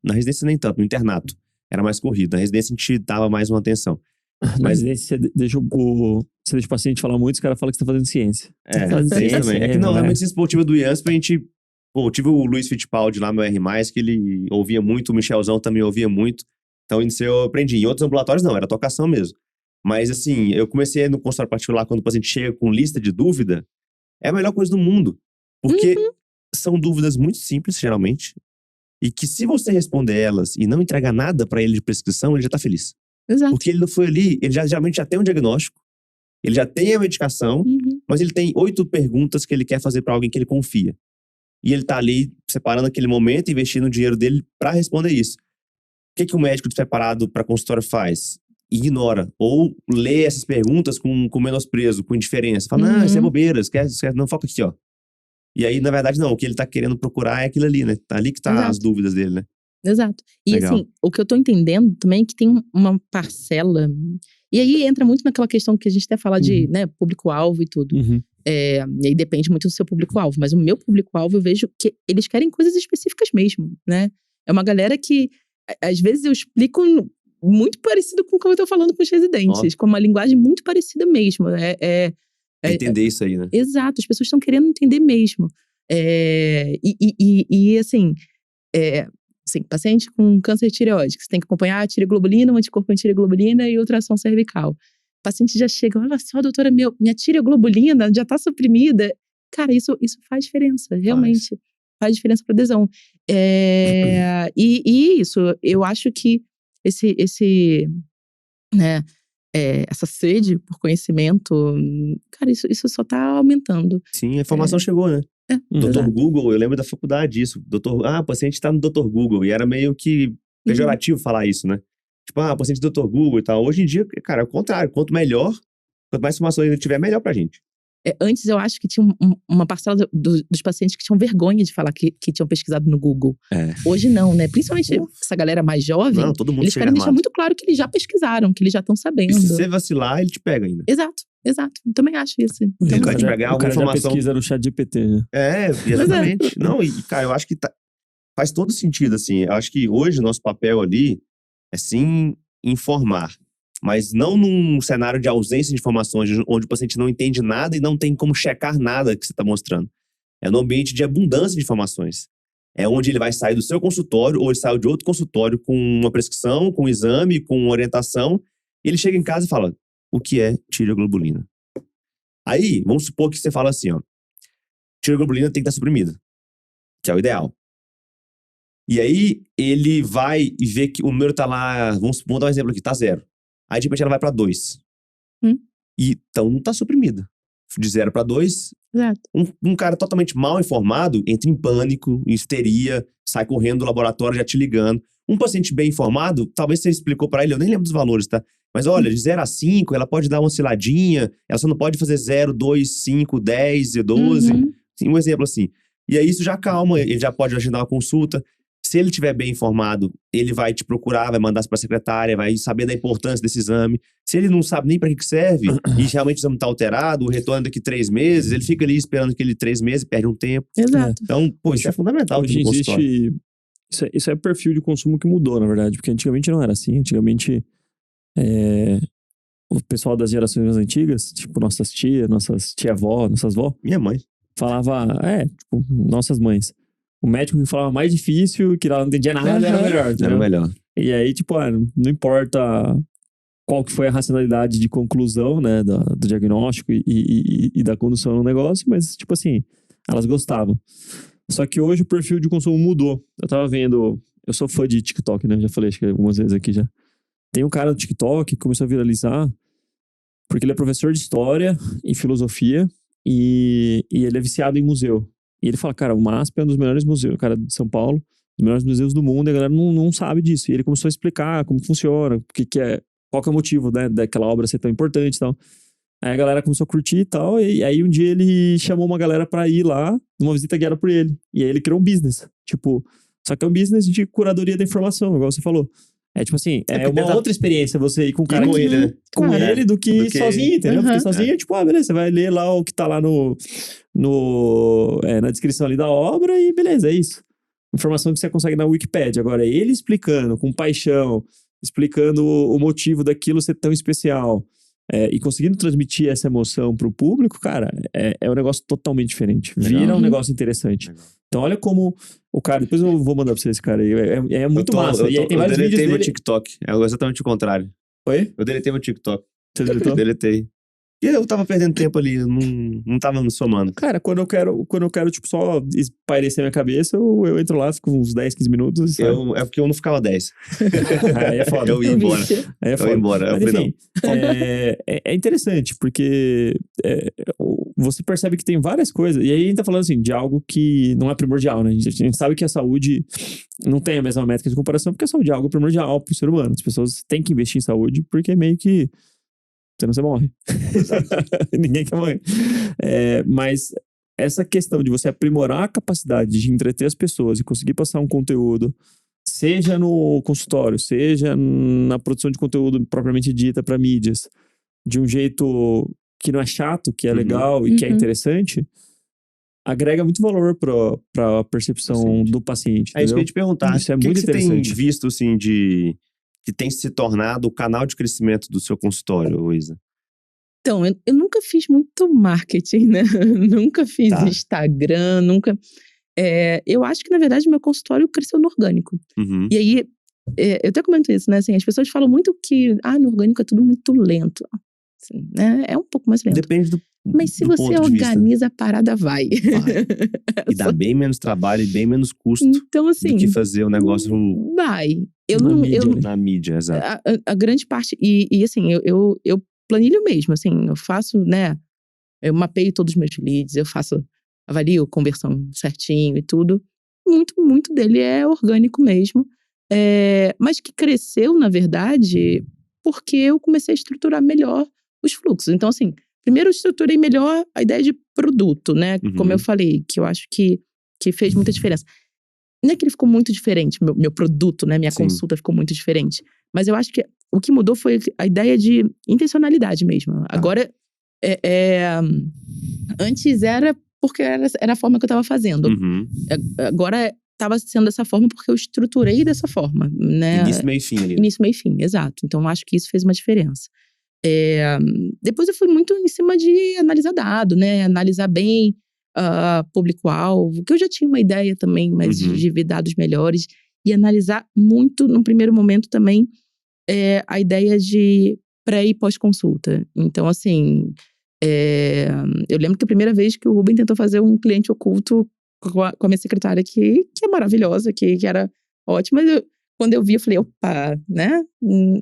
Na residência nem tanto, no internato. Era mais corrido. Na residência a gente dava mais uma atenção. Mas você deixa o paciente falar muito, os caras falam que você tá fazendo ciência. É, Fazendo tem ciência, também. É que não, na né? medicina esportiva do IANSP, a gente... Pô, eu tive o Luiz Fittipaldi lá, meu R+, que ele ouvia muito, o Michelzão também ouvia muito. Então, isso eu aprendi. Em outros ambulatórios, não, era tocação mesmo. Mas, assim, eu comecei no consultório particular, quando o paciente chega com lista de dúvida, é a melhor coisa do mundo. Porque são dúvidas muito simples, geralmente, e que se você responder elas e não entregar nada pra ele de prescrição, ele já tá feliz. Exato. Porque ele não foi ali, ele geralmente já tem um diagnóstico, ele já tem a medicação, mas ele tem 8 perguntas que ele quer fazer pra alguém que ele confia. E ele tá ali separando aquele momento, investindo o dinheiro dele pra responder isso. O que o médico despreparado pra consultório faz? Ignora. Ou lê essas perguntas com menosprezo, com indiferença. Fala, não, isso é bobeira, esquece, não, foca aqui, ó. E aí, na verdade, não. O que ele tá querendo procurar é aquilo ali, né? Tá ali que tá Exato. as dúvidas dele, né? Exato. E Legal. assim, o que eu tô entendendo também é que tem uma parcela. E aí entra muito naquela questão que a gente até fala de, né, público-alvo e tudo. E aí depende muito do seu público-alvo. Mas o meu público-alvo, eu vejo que eles querem coisas específicas mesmo, né? É uma galera que, às vezes, eu explico muito parecido com o que eu tô falando com os residentes. Com uma linguagem muito parecida mesmo. Entender isso aí, né? Exato. As pessoas estão querendo entender mesmo. Assim, paciente com câncer de tireoide, que você tem que acompanhar a tireoglobulina, um anticorpo antireoglobulina e ultrassom cervical. O paciente já chega, olha só, doutora, minha tireoglobulina já tá suprimida. Cara, isso faz diferença, realmente. Faz diferença pra adesão. Isso, eu acho que essa sede por conhecimento, cara, isso só tá aumentando. Sim, a informação chegou, né? Dr. Google, eu lembro da faculdade isso. O paciente tá no Dr. Google. E era meio que pejorativo falar isso, né? Tipo, o paciente do Dr. Google e tal. Hoje em dia, cara, é o contrário. Quanto mais informação ele tiver, melhor pra gente. Antes eu acho que tinha uma parcela dos pacientes que tinham vergonha de falar que tinham pesquisado no Google. Hoje não, né? Principalmente essa galera mais jovem. Não, todo mundo eles querem deixar muito claro que eles já pesquisaram, que eles já estão sabendo. E se você vacilar, ele te pega ainda. Exato. Eu também acho isso. Ele vai te pegar alguma informação. Já pesquisa no ChatGPT, né? Exatamente. Não, e cara, eu acho que faz todo sentido, assim. Eu acho que hoje o nosso papel ali é sim informar. Mas não num cenário de ausência de informações, onde o paciente não entende nada e não tem como checar nada que você está mostrando. É num ambiente de abundância de informações. É onde ele vai sair do seu consultório, ou ele saiu de outro consultório com uma prescrição, com um exame, com uma orientação, e ele chega em casa e fala, o que é tireoglobulina? Aí, vamos supor que você fala assim, ó, tireoglobulina tem que estar suprimida, que é o ideal. E aí, ele vai e vê que o número tá lá, vamos dar um exemplo aqui, tá 0. Aí, de repente, ela vai pra 2. E, então, não tá suprimida. De 0 pra 2, um cara totalmente mal informado entra em pânico, em histeria, sai correndo do laboratório já te ligando. Um paciente bem informado, talvez você explicou pra ele, eu nem lembro dos valores, tá? Mas olha, de 0 a 5, ela pode dar uma osciladinha, ela só não pode fazer 0, 2, 5, 10 e 12. Um exemplo assim. E aí isso já acalma, ele já pode agendar uma consulta. Se ele estiver bem informado, ele vai te procurar, vai mandar para a secretária, vai saber da importância desse exame. Se ele não sabe nem para que serve, e realmente o exame está alterado, o retorno daqui 3 meses, ele fica ali esperando aquele 3 meses, perde um tempo. Exato. Então, isso é fundamental. Hoje existe... Isso é perfil de consumo que mudou, na verdade, porque antigamente não era assim. Antigamente, o pessoal das gerações mais antigas, tipo nossas tia-avó, nossas vó, minha mãe, falava, tipo, nossas mães. O médico que falava mais difícil, que ela não entendia nada, era melhor. Era melhor. E aí, tipo, não importa qual que foi a racionalidade de conclusão, né, do diagnóstico e da condução no negócio, mas, tipo assim, elas gostavam. Só que hoje o perfil de consumo mudou. Eu tava vendo... Eu sou fã de TikTok, né? Já falei, acho que algumas vezes aqui já. Tem um cara no TikTok que começou a viralizar porque ele é professor de história e filosofia e ele é viciado em museu. E ele fala, cara, o MASP é um dos melhores museus, cara, de São Paulo, dos melhores museus do mundo, e a galera não sabe disso. E ele começou a explicar como funciona, qual que é o motivo, né, daquela obra ser tão importante e tal. Aí a galera começou a curtir e tal, e aí um dia ele chamou uma galera pra ir lá, numa visita guiada por ele. E aí ele criou um business, tipo, só que é um business de curadoria da informação, igual você falou. É tipo assim, é porque uma tá- outra experiência você ir com o E cara com ele, né? com Cara, ele do que do que- sozinho, entendeu? Aham. Porque sozinho é tipo, beleza, você vai ler lá o que tá lá na descrição ali da obra e beleza, é isso. Informação que você consegue na Wikipedia. Agora, ele explicando com paixão, explicando o motivo daquilo ser tão especial, e conseguindo transmitir essa emoção pro público, cara, é um negócio totalmente diferente. Legal. Vira um Uhum. negócio interessante. Legal. Então, olha como o cara... Depois eu vou mandar pra vocês, cara. É muito massa. E aí tem vários eu vídeos deletei meu dele... TikTok. É exatamente o contrário. Oi? Eu deletei meu TikTok. Você deletou? Deletei. E eu tava perdendo tempo ali, eu não tava me somando. Cara, quando eu quero, tipo, só espairecer minha cabeça, eu entro lá, fico uns 10, 15 minutos e saio. É porque eu não ficava 10. Aí é foda. Eu ia embora. Aí é Eu foda. ia embora. Eu Mas falei, enfim, é interessante, porque você percebe que tem várias coisas, e aí a gente tá falando assim, de algo que não é primordial, né? A gente sabe que a saúde não tem a mesma métrica de comparação, porque a saúde é algo primordial pro ser humano. As pessoas têm que investir em saúde, porque meio que senão você morre. Ninguém quer morrer. Mas essa questão de você aprimorar a capacidade de entreter as pessoas e conseguir passar um conteúdo, seja no consultório, seja na produção de conteúdo propriamente dita para mídias, de um jeito que não é chato, que é legal e que é Uhum. interessante, agrega muito valor para a percepção Paciente. do paciente. É isso que eu entendeu? ia te perguntar. Isso é O que muito que você tem interessante. visto, assim, que tem se tornado o canal de crescimento do seu consultório, Luísa? Então, eu nunca fiz muito marketing, né? Nunca fiz Tá. Instagram, nunca. Eu acho que, na verdade, meu consultório cresceu no orgânico. Uhum. E aí, eu até comento isso, né? Assim, as pessoas falam muito que no orgânico é tudo muito lento. Assim, né? É um pouco mais lento. Depende do Mas se do você ponto de vista. organiza, a parada vai. Vai. E dá bem menos trabalho e bem menos custo Então, assim. do que fazer o negócio Vai. Eu Na não. mídia, né? na mídia, exato. A grande parte. E assim, eu planilho mesmo, assim, eu faço, né? Eu mapeio todos os meus leads, avalio conversão certinho e tudo. Muito dele é orgânico mesmo. Mas que cresceu, na verdade, porque eu comecei a estruturar melhor os fluxos. Então, assim, primeiro eu estruturei melhor a ideia de produto, né? Uhum. Como eu falei, que eu acho que fez muita diferença. Não é que ele ficou muito diferente, meu produto, né? Minha Sim. consulta ficou muito diferente. Mas eu acho que o que mudou foi a ideia de intencionalidade mesmo. Agora, antes era porque era a forma que eu tava fazendo. Uhum. Agora tava sendo dessa forma porque eu estruturei dessa forma, né? Início, meio e fim ali. Início, meio e fim, exato. Então, eu acho que isso fez uma diferença. Depois eu fui muito em cima de analisar dado, né? Analisar bem público-alvo, que eu já tinha uma ideia também, mas Uhum. de ver dados melhores. E analisar muito, num primeiro momento também, a ideia de pré e pós-consulta. Então, assim, eu lembro que a primeira vez que o Rubem tentou fazer um cliente oculto com a minha secretária, que é maravilhosa, que era ótima, quando eu vi, eu falei, opa, né?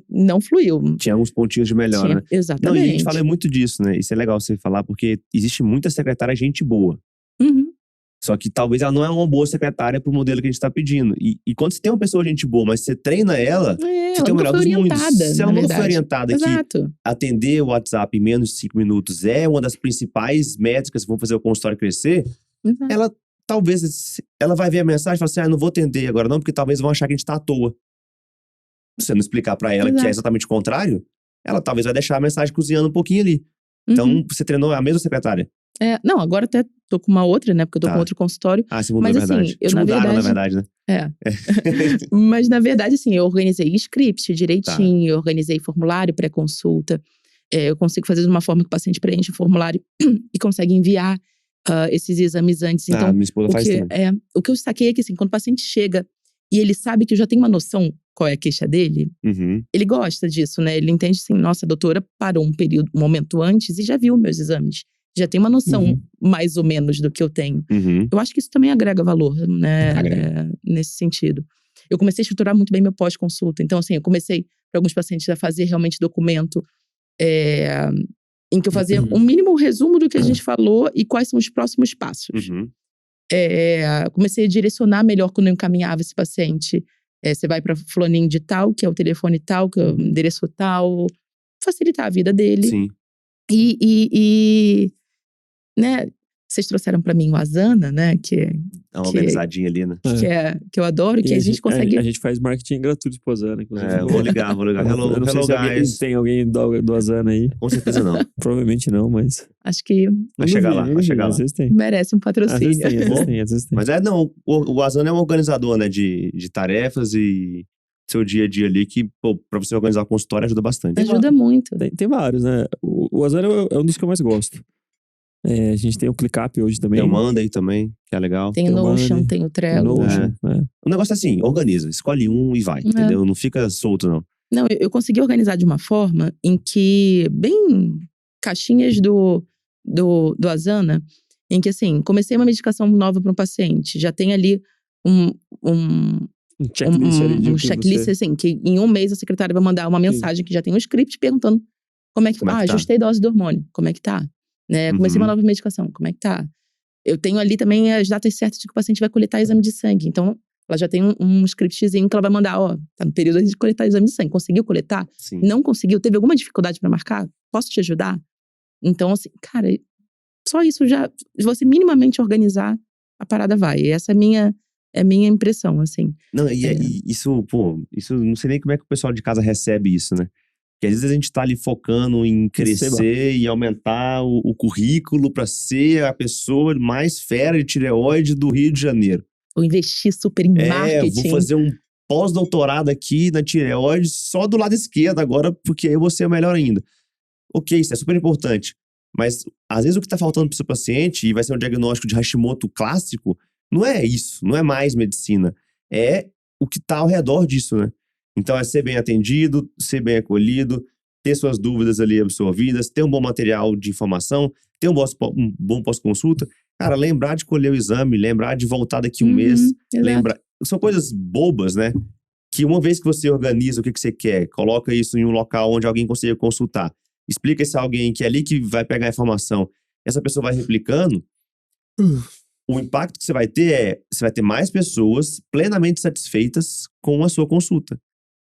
Não fluiu. Tinha alguns pontinhos de melhor, né? Exatamente. Não, e a gente fala muito disso, né? Isso é legal você falar, porque existe muita secretária gente boa. Uhum. Só que talvez ela não é uma boa secretária pro modelo que a gente tá pedindo. E quando você tem uma pessoa gente boa, mas você treina ela, você Ela tem o nunca melhor foi dos mundos. orientada, Se ela na nunca foi verdade. orientada que Exato. atender o WhatsApp em menos de 5 minutos é uma das principais métricas que vão fazer o consultório crescer, Exato. ela talvez, ela vai ver a mensagem e fala assim, não vou atender agora não, porque talvez vão achar que a gente tá à toa. Se você não explicar pra ela que é Exato. exatamente o contrário, ela talvez vai deixar a mensagem cozinhando um pouquinho ali. Então, Uhum. você treinou a mesma secretária. Não, agora até tô com uma outra, né? Porque eu tô Tá. com outro consultório. Ah, você mudou, Mas, é assim, verdade. eu, Te na mudaram, na verdade- verdade, né? Mas, na verdade, assim, eu organizei script direitinho, eu organizei formulário pré-consulta. Eu consigo fazer de uma forma que o paciente preenche o formulário e consegue enviar esses exames antes. Então, minha esposa faz também. o que eu saquei é que, assim, quando o paciente chega e ele sabe que eu já tenho uma noção qual é a queixa dele, Uhum. ele gosta disso, né? Ele entende assim, nossa, a doutora parou um momento antes e já viu meus exames. Já tem uma noção Uhum. mais ou menos do que eu tenho. Uhum. Eu acho que isso também agrega valor, né? Agrega. Nesse sentido. Eu comecei a estruturar muito bem meu pós-consulta. Então, assim, eu comecei, para alguns pacientes, a fazer realmente documento em que eu fazia um mínimo resumo do que a gente falou e quais são os próximos passos. Uhum. Comecei a direcionar melhor quando eu encaminhava esse paciente. Você vai para fulaninho de tal, que é o telefone tal, que é o endereço tal. Facilitar a vida dele. Sim. Né, vocês trouxeram pra mim o Asana, né, que Dá uma organizadinha ali, né? que eu adoro, que a gente consegue... A gente faz marketing gratuito pro Asana, inclusive. Vou ligar. Eu não sei Hello se guys. tem alguém do Asana aí. Com certeza não. Provavelmente não, mas... Acho que Vai chegar lá, vai chegar lá. Às vezes tem. merece um Às patrocínio. vezes tem. Mas não, o Asana é um organizador, né, de tarefas e seu dia a dia ali, que, pô, pra você organizar a consultório ajuda bastante. Ajuda muito. Tem vários, né? O Asana é um dos que eu mais gosto. A gente tem o ClickUp hoje também. Tem o Monday também, que é legal. Tem o Notion, Monday, tem o Trello. Notion, O negócio é assim, organiza, escolhe um e vai, entendeu? Não fica solto, não. Não, eu consegui organizar de uma forma em que, bem caixinhas do Asana, em que assim, comecei uma medicação nova para um paciente, já tem ali um checklist ali de o que checklist, você... assim, que em um mês a secretária vai mandar uma mensagem que já tem um script perguntando como é que tá. Ajustei dose do hormônio, como é que tá? Né? Comecei uma nova medicação, como é que tá? Eu tenho ali também as datas certas de que o paciente vai coletar exame de sangue. Então, ela já tem um scriptzinho que ela vai mandar, ó, tá no período de coletar exame de sangue. Conseguiu coletar? Sim. Não conseguiu? Teve alguma dificuldade pra marcar? Posso te ajudar? Então, assim, cara, só isso já, se você minimamente organizar, a parada vai. E essa é a minha impressão, assim. Não, e isso, pô, isso não sei nem como é que o pessoal de casa recebe isso, né? Porque às vezes a gente tá ali focando em crescer e aumentar o currículo pra ser a pessoa mais fera de tireoide do Rio de Janeiro. Ou investir super em marketing. Vou fazer um pós-doutorado aqui na tireoide só do lado esquerdo agora, porque aí eu vou ser melhor ainda. Ok, isso é super importante. Mas às vezes o que tá faltando pro seu paciente, e vai ser um diagnóstico de Hashimoto clássico, não é isso, não é mais medicina. É o que tá ao redor disso, né? Então é ser bem atendido, ser bem acolhido, ter suas dúvidas ali absorvidas, ter um bom material de informação, ter um bom pós-consulta. Cara, lembrar de colher o exame, lembrar de voltar daqui um mês, lembrar. São coisas bobas, né? Que uma vez que você organiza o que você quer, coloca isso em um local onde alguém consiga consultar, explica isso a alguém que é ali que vai pegar a informação, essa pessoa vai replicando, o impacto que você vai ter você vai ter mais pessoas plenamente satisfeitas com a sua consulta.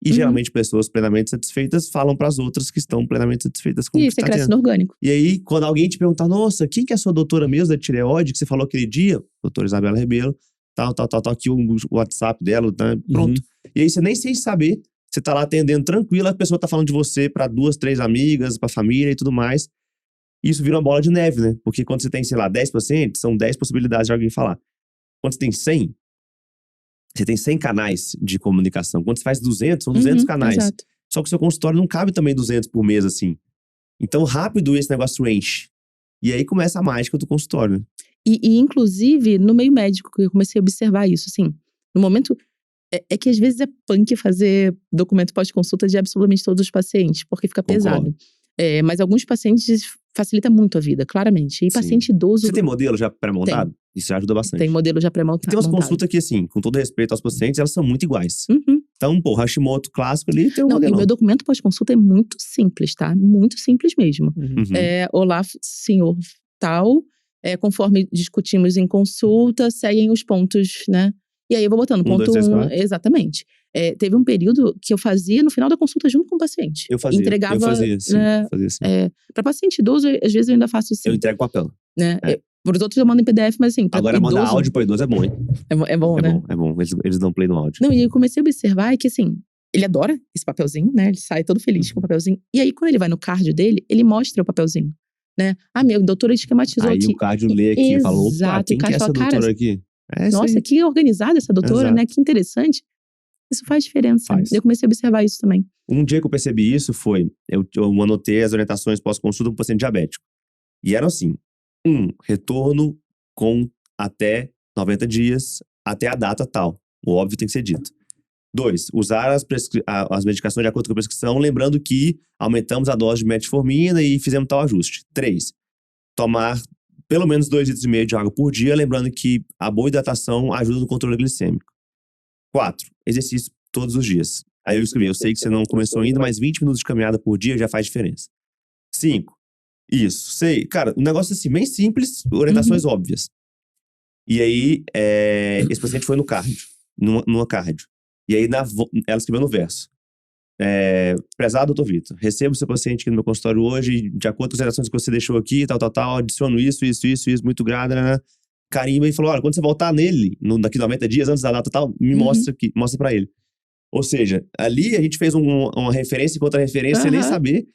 E geralmente pessoas plenamente satisfeitas falam para as outras que estão plenamente satisfeitas com o que você cresce no orgânico. E aí, quando alguém te perguntar, nossa, quem que é a sua doutora mesmo da tireoide, que você falou aquele dia? Doutora Isabela Rebelo, tal, aqui o WhatsApp dela, tá? Pronto. E aí, você nem sem saber, você tá lá atendendo tranquilo, a pessoa tá falando de você para 2, 3 amigas, pra família e tudo mais. E isso vira uma bola de neve, né? Porque quando você tem, sei lá, 10 pacientes, são 10 possibilidades de alguém falar. Quando você tem 100, você tem 100 canais de comunicação. Quando você faz 200, são 200 canais. Exato. Só que o seu consultório não cabe também 200 por mês, assim. Então, rápido esse negócio enche. E aí começa a mágica do consultório, né? E inclusive, no meio médico, que eu comecei a observar isso, assim. No momento, é que às vezes é punk fazer documento pós-consulta de absolutamente todos os pacientes, porque fica pesado. Mas alguns pacientes facilita muito a vida, claramente. E paciente idoso... Você tem modelo já pré-montado? Isso já ajuda bastante. Tem modelo já pré-montado. Tem umas consultas que, assim, com todo respeito aos pacientes, elas são muito iguais. Uhum. Então, pô, Hashimoto clássico ali tem um modelo. E o meu documento pós-consulta é muito simples, tá? Muito simples mesmo. Olá, senhor tal, conforme discutimos em consulta, seguem os pontos, né? E aí eu vou botando ponto 1. Exatamente. Teve um período que eu fazia no final da consulta junto com o paciente. Eu fazia, sim. Pra paciente idoso, às vezes eu ainda faço assim. Eu entrego papel. Né? Pros outros eu mando em PDF, mas assim, pra agora idoso, mandar áudio pra idoso é bom, hein? É bom, né? É bom. Eles dão play no áudio. Não, e eu comecei a observar que assim, ele adora esse papelzinho, né? Ele sai todo feliz com o papelzinho. E aí, quando ele vai no cardio dele, ele mostra o papelzinho, né? Meu doutor esquematizou aí aqui. Aí o cardio lê aqui e falou, opa, quem que é essa doutora aqui? Nossa, que organizada essa doutora, né? Que interessante. Isso faz diferença. Eu comecei a observar isso também. Um dia que eu percebi isso foi, eu anotei as orientações pós-consulta para o paciente diabético. E eram assim, retorno com até 90 dias, até a data tal. O óbvio tem que ser dito. 2, usar as medicações de acordo com a prescrição, lembrando que aumentamos a dose de metformina e fizemos tal ajuste. 3, tomar pelo menos 2,5 litros de água por dia, lembrando que a boa hidratação ajuda no controle glicêmico. 4, exercício todos os dias. Aí eu escrevi, eu sei que você não começou ainda, mas 20 minutos de caminhada por dia já faz diferença. 5, isso, sei. Cara, um negócio assim, bem simples, orientações óbvias. E aí, esse paciente foi no cardio, numa cardio. E aí, ela escreveu no verso. prezado doutor Vitor, recebo seu paciente aqui no meu consultório hoje, de acordo com as relações que você deixou aqui, tal, adiciono isso, muito grado, né? Carimba e falou, olha, quando você voltar nele, daqui 90 dias, antes da data tal, me mostra aqui, mostra pra ele. Ou seja, ali a gente fez uma referência com outra referência, sem nem saber.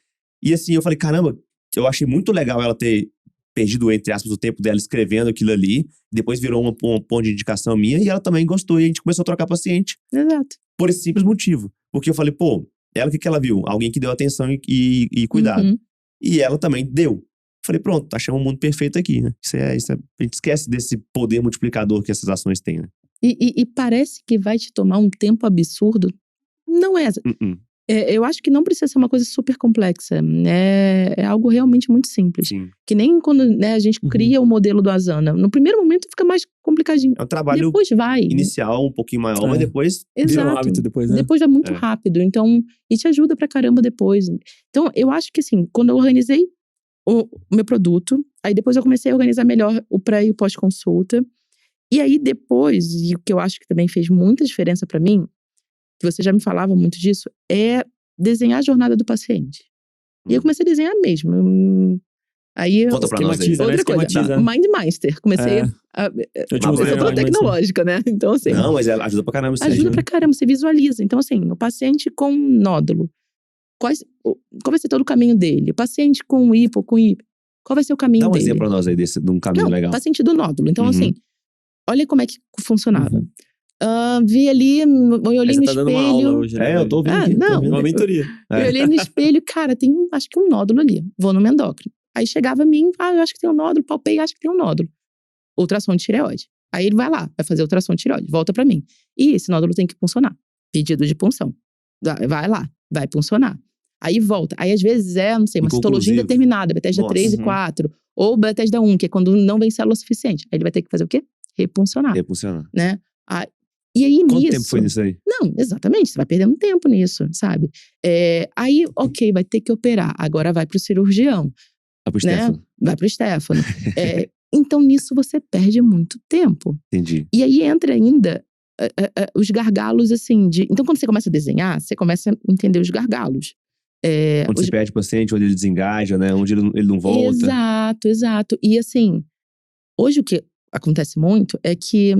E assim, eu falei, caramba, eu achei muito legal ela ter perdido, entre aspas, o tempo dela escrevendo aquilo ali. Depois virou um ponto de indicação minha e ela também gostou. E a gente começou a trocar paciente. Exato. Por esse simples motivo. Porque eu falei, pô, ela, o que ela viu? Alguém que deu atenção e cuidado. E ela também deu. Falei, pronto, achamos um mundo perfeito aqui, né? A gente esquece desse poder multiplicador que essas ações têm, né? E parece que vai te tomar um tempo absurdo. Não é. Eu acho que não precisa ser uma coisa super complexa. É algo realmente muito simples. Sim. Que nem quando, né, a gente cria o modelo do Asana. No primeiro momento fica mais complicadinho. É um trabalho Depois vai. inicial, um pouquinho maior, mas depois vira um Exato. hábito depois, né? Depois vai muito rápido. Então, e te ajuda pra caramba depois. Então, eu acho que assim, quando eu organizei o meu produto, aí depois eu comecei a organizar melhor o pré e o pós-consulta. E aí depois, e o que eu acho que também fez muita diferença pra mim, que você já me falava muito disso, é desenhar a jornada do paciente. E eu comecei a desenhar mesmo. Aí, conta pra nós aí. outra coisa, Mind Master. Comecei Eu te Você é toda tecnológica, né? Então, assim. Não, mas ela ajuda pra caramba. Ajuda pra caramba, você visualiza. Então, assim, o paciente com nódulo. Qual vai ser todo o caminho dele? O paciente com hipo, qual vai ser o caminho dele? Dá um dele? exemplo pra nós aí de um caminho legal. Paciente do nódulo. Então, assim, olha como é que funcionava. Vi ali, eu olhei no tá espelho. Dando uma aula hoje, né? Eu tô ouvindo aqui. Não. Uma mentoria. Eu olhei no espelho, cara, tem acho que um nódulo ali. Vou no endócrino. Aí chegava a mim, eu acho que tem um nódulo, palpei, acho que tem um nódulo. Ultrassom de tireoide. Aí ele vai lá, vai fazer ultrassom de tireoide, volta pra mim. E esse nódulo tem que puncionar. Pedido de punção. Vai lá, vai puncionar. Aí volta. Aí às vezes não sei, uma citologia indeterminada, Bethesda 3 e 4. Ou Bethesda 1, que é quando não vem célula suficiente. Aí ele vai ter que fazer o quê? Repuncionar. Né? E aí Quanto nisso... tempo foi nisso aí? Não, exatamente, você vai perdendo tempo nisso, sabe? Aí, ok, vai ter que operar. Agora vai pro cirurgião. Vai pro né? Stefano. Vai pro Stefano. Então nisso você perde muito tempo. Entendi. E aí entra ainda os gargalos, assim, Então quando você começa a desenhar, você começa a entender os gargalos. Onde você perde o paciente, onde ele desengaja, né? Onde ele não volta. Exato. E assim, hoje o que acontece muito é que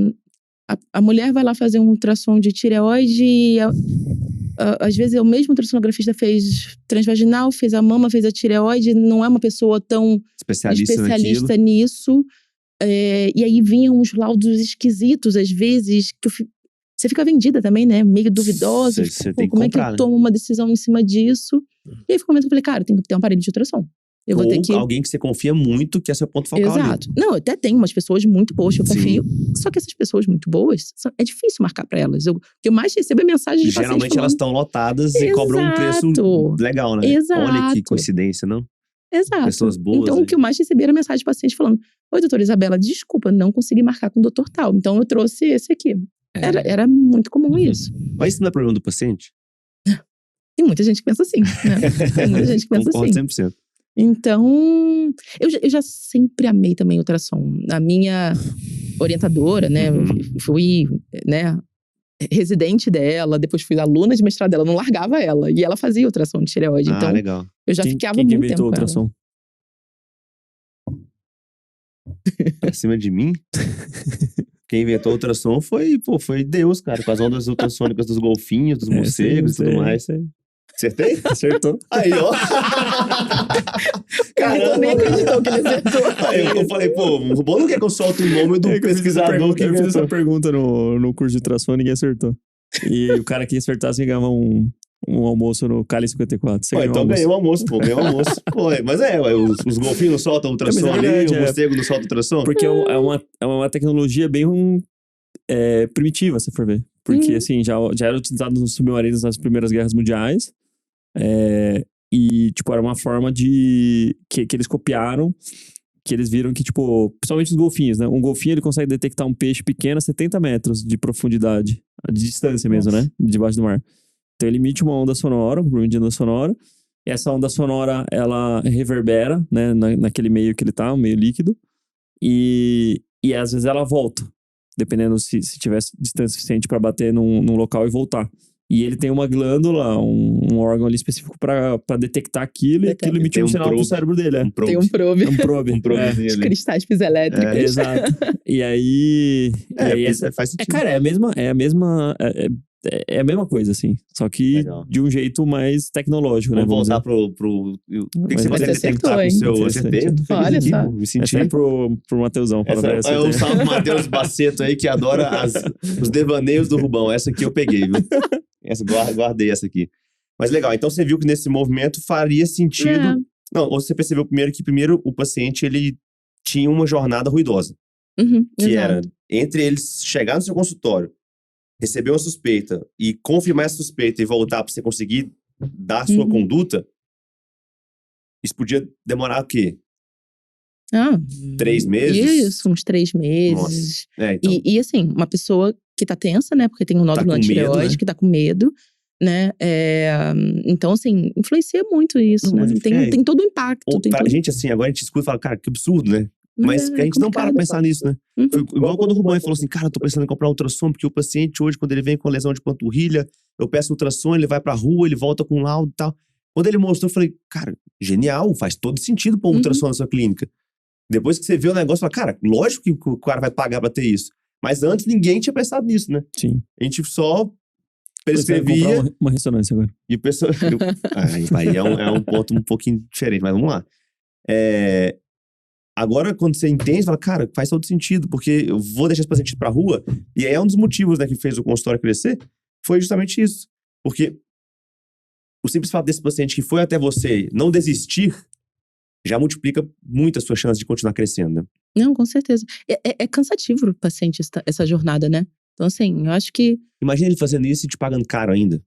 a mulher vai lá fazer um ultrassom de tireoide e às vezes o mesmo ultrassonografista fez transvaginal, fez a mama, fez a tireoide, não é uma pessoa tão especialista nisso. E aí vinham uns laudos esquisitos, às vezes, que você fica vendida também, né? Meio duvidosa. Você tem que como comprar, é que eu tomo uma decisão em cima disso? E aí ficou um momento que eu falei, cara, eu tenho que ter um aparelho de ultrassom. Eu vou ter que... alguém que você confia muito, que é seu ponto focal. Exato. Não, eu até tenho umas pessoas muito boas que eu confio. Só que essas pessoas muito boas, é difícil marcar pra elas. O que eu mais recebo é mensagem de paciente Geralmente elas estão lotadas e cobram um preço legal, né? Exato. Olha que coincidência, não? Exato. Pessoas boas. Então, o que eu mais recebi era mensagem de paciente falando: oi, doutora Isabela, desculpa, não consegui marcar com o doutor tal. Então, eu trouxe esse aqui. Era muito comum isso. Mas isso não é problema do paciente? Tem muita gente que pensa assim, né? Tem muita gente que pensa assim. 100%. Então, eu já sempre amei também ultrassom. A minha orientadora, né? Fui, né? Residente dela, depois fui aluna de mestrado dela, não largava ela. E ela fazia ultrassom de tireoide. Então, legal. Eu já ficava muito tempo com ela. Quem inventou o ultrassom? Pra cima de mim? Quem inventou o ultrassom foi Deus, cara. Com as ondas ultrassônicas dos golfinhos, dos morcegos e tudo mais. Acertei? Acertou. Aí, ó. Caramba, nem acreditou que ele acertou. Aí eu falei, o bom não quer que eu solte o nome do pesquisador que eu fiz inventou. essa pergunta no curso de ultrassom e ninguém acertou. E o cara que acertasse ganhava um almoço no Cali 54. Você então ganhei o almoço, ganhei o almoço. Mas os golfinhos não soltam ultrassom ali, o morcego não solta ultrassom? Porque é uma tecnologia bem primitiva, se for ver. Porque, assim, já era utilizado nos submarinos nas primeiras guerras mundiais. E, tipo, era uma forma que eles copiaram, que eles viram que, tipo, principalmente os golfinhos, né? Um golfinho, ele consegue detectar um peixe pequeno a 70 metros de profundidade, de distância mesmo, né? Debaixo do mar. Então, ele emite uma onda sonora, um volume de onda sonora, e essa onda sonora, ela reverbera, né? Naquele meio que ele tá, um meio líquido, e às vezes ela volta, dependendo se tivesse distância suficiente para bater num local e voltar. E ele tem uma glândula, um órgão ali específico pra detectar aquilo e aquilo emitir Tem um um sinal pro probe. cérebro dele. Um probe. Tem um probe. É um probe. Um probezinho Os ali. cristais piezoelétricos. Exato. E aí. Faz sentido. Cara, é a mesma coisa, assim. Só que Legal. de um jeito mais tecnológico, né? Vamos voltar dizer. pro... O que Mas você você consegue acertou, detectar com o hein? seu... Você Acertei, eu tô feliz Olha aqui, só. pô, me senti... Essa é pro Mateusão. É o salve Matheus Baceto aí, que adora os devaneios do Rubão. Essa aqui eu peguei, viu? Guardei essa aqui. Mas legal, então você viu que nesse movimento faria sentido... É. Não, ou você percebeu primeiro que o paciente, ele tinha uma jornada ruidosa. Uhum, Que exato. era, entre eles chegar no seu consultório, receber uma suspeita e confirmar essa suspeita e voltar pra você conseguir dar a sua Uhum. conduta, isso podia demorar o quê? 3 meses? Isso, uns 3 meses. Então, E assim, uma pessoa que tá tensa, né? Porque tem um nódulo com na medo, tireoide, né? que tá com medo, né? Então, assim, influencia muito isso, Não, né? mas Tem todo o impacto. pra gente, assim, agora a gente escuta e fala, cara, que absurdo, né? Mas que a gente não para pra pensar nisso, né? Uhum. Foi igual quando o Rubão falou assim, cara, eu tô pensando em comprar ultrassom, porque o paciente hoje, quando ele vem com lesão de panturrilha, eu peço ultrassom, ele vai pra rua, ele volta com laudo e tal. Quando ele mostrou, eu falei, cara, genial, faz todo sentido pôr um ultrassom na sua clínica. Depois que você vê o negócio, fala, cara, lógico que o cara vai pagar pra ter isso. Mas antes ninguém tinha pensado nisso, né? Sim. A gente só Você vai prescrevia comprar uma ressonância agora. e o pessoal... Aí é um ponto um pouquinho diferente, mas vamos lá. Agora, quando você entende, você fala, cara, faz todo sentido, porque eu vou deixar esse paciente ir pra rua, e aí é um dos motivos, né, que fez o consultório crescer, foi justamente isso. Porque o simples fato desse paciente que foi até você não desistir, já multiplica muito a sua chance de continuar crescendo, né? Não, com certeza. É cansativo pro paciente essa jornada, né? Então, assim, eu acho que... Imagina ele fazendo isso e te pagando caro ainda.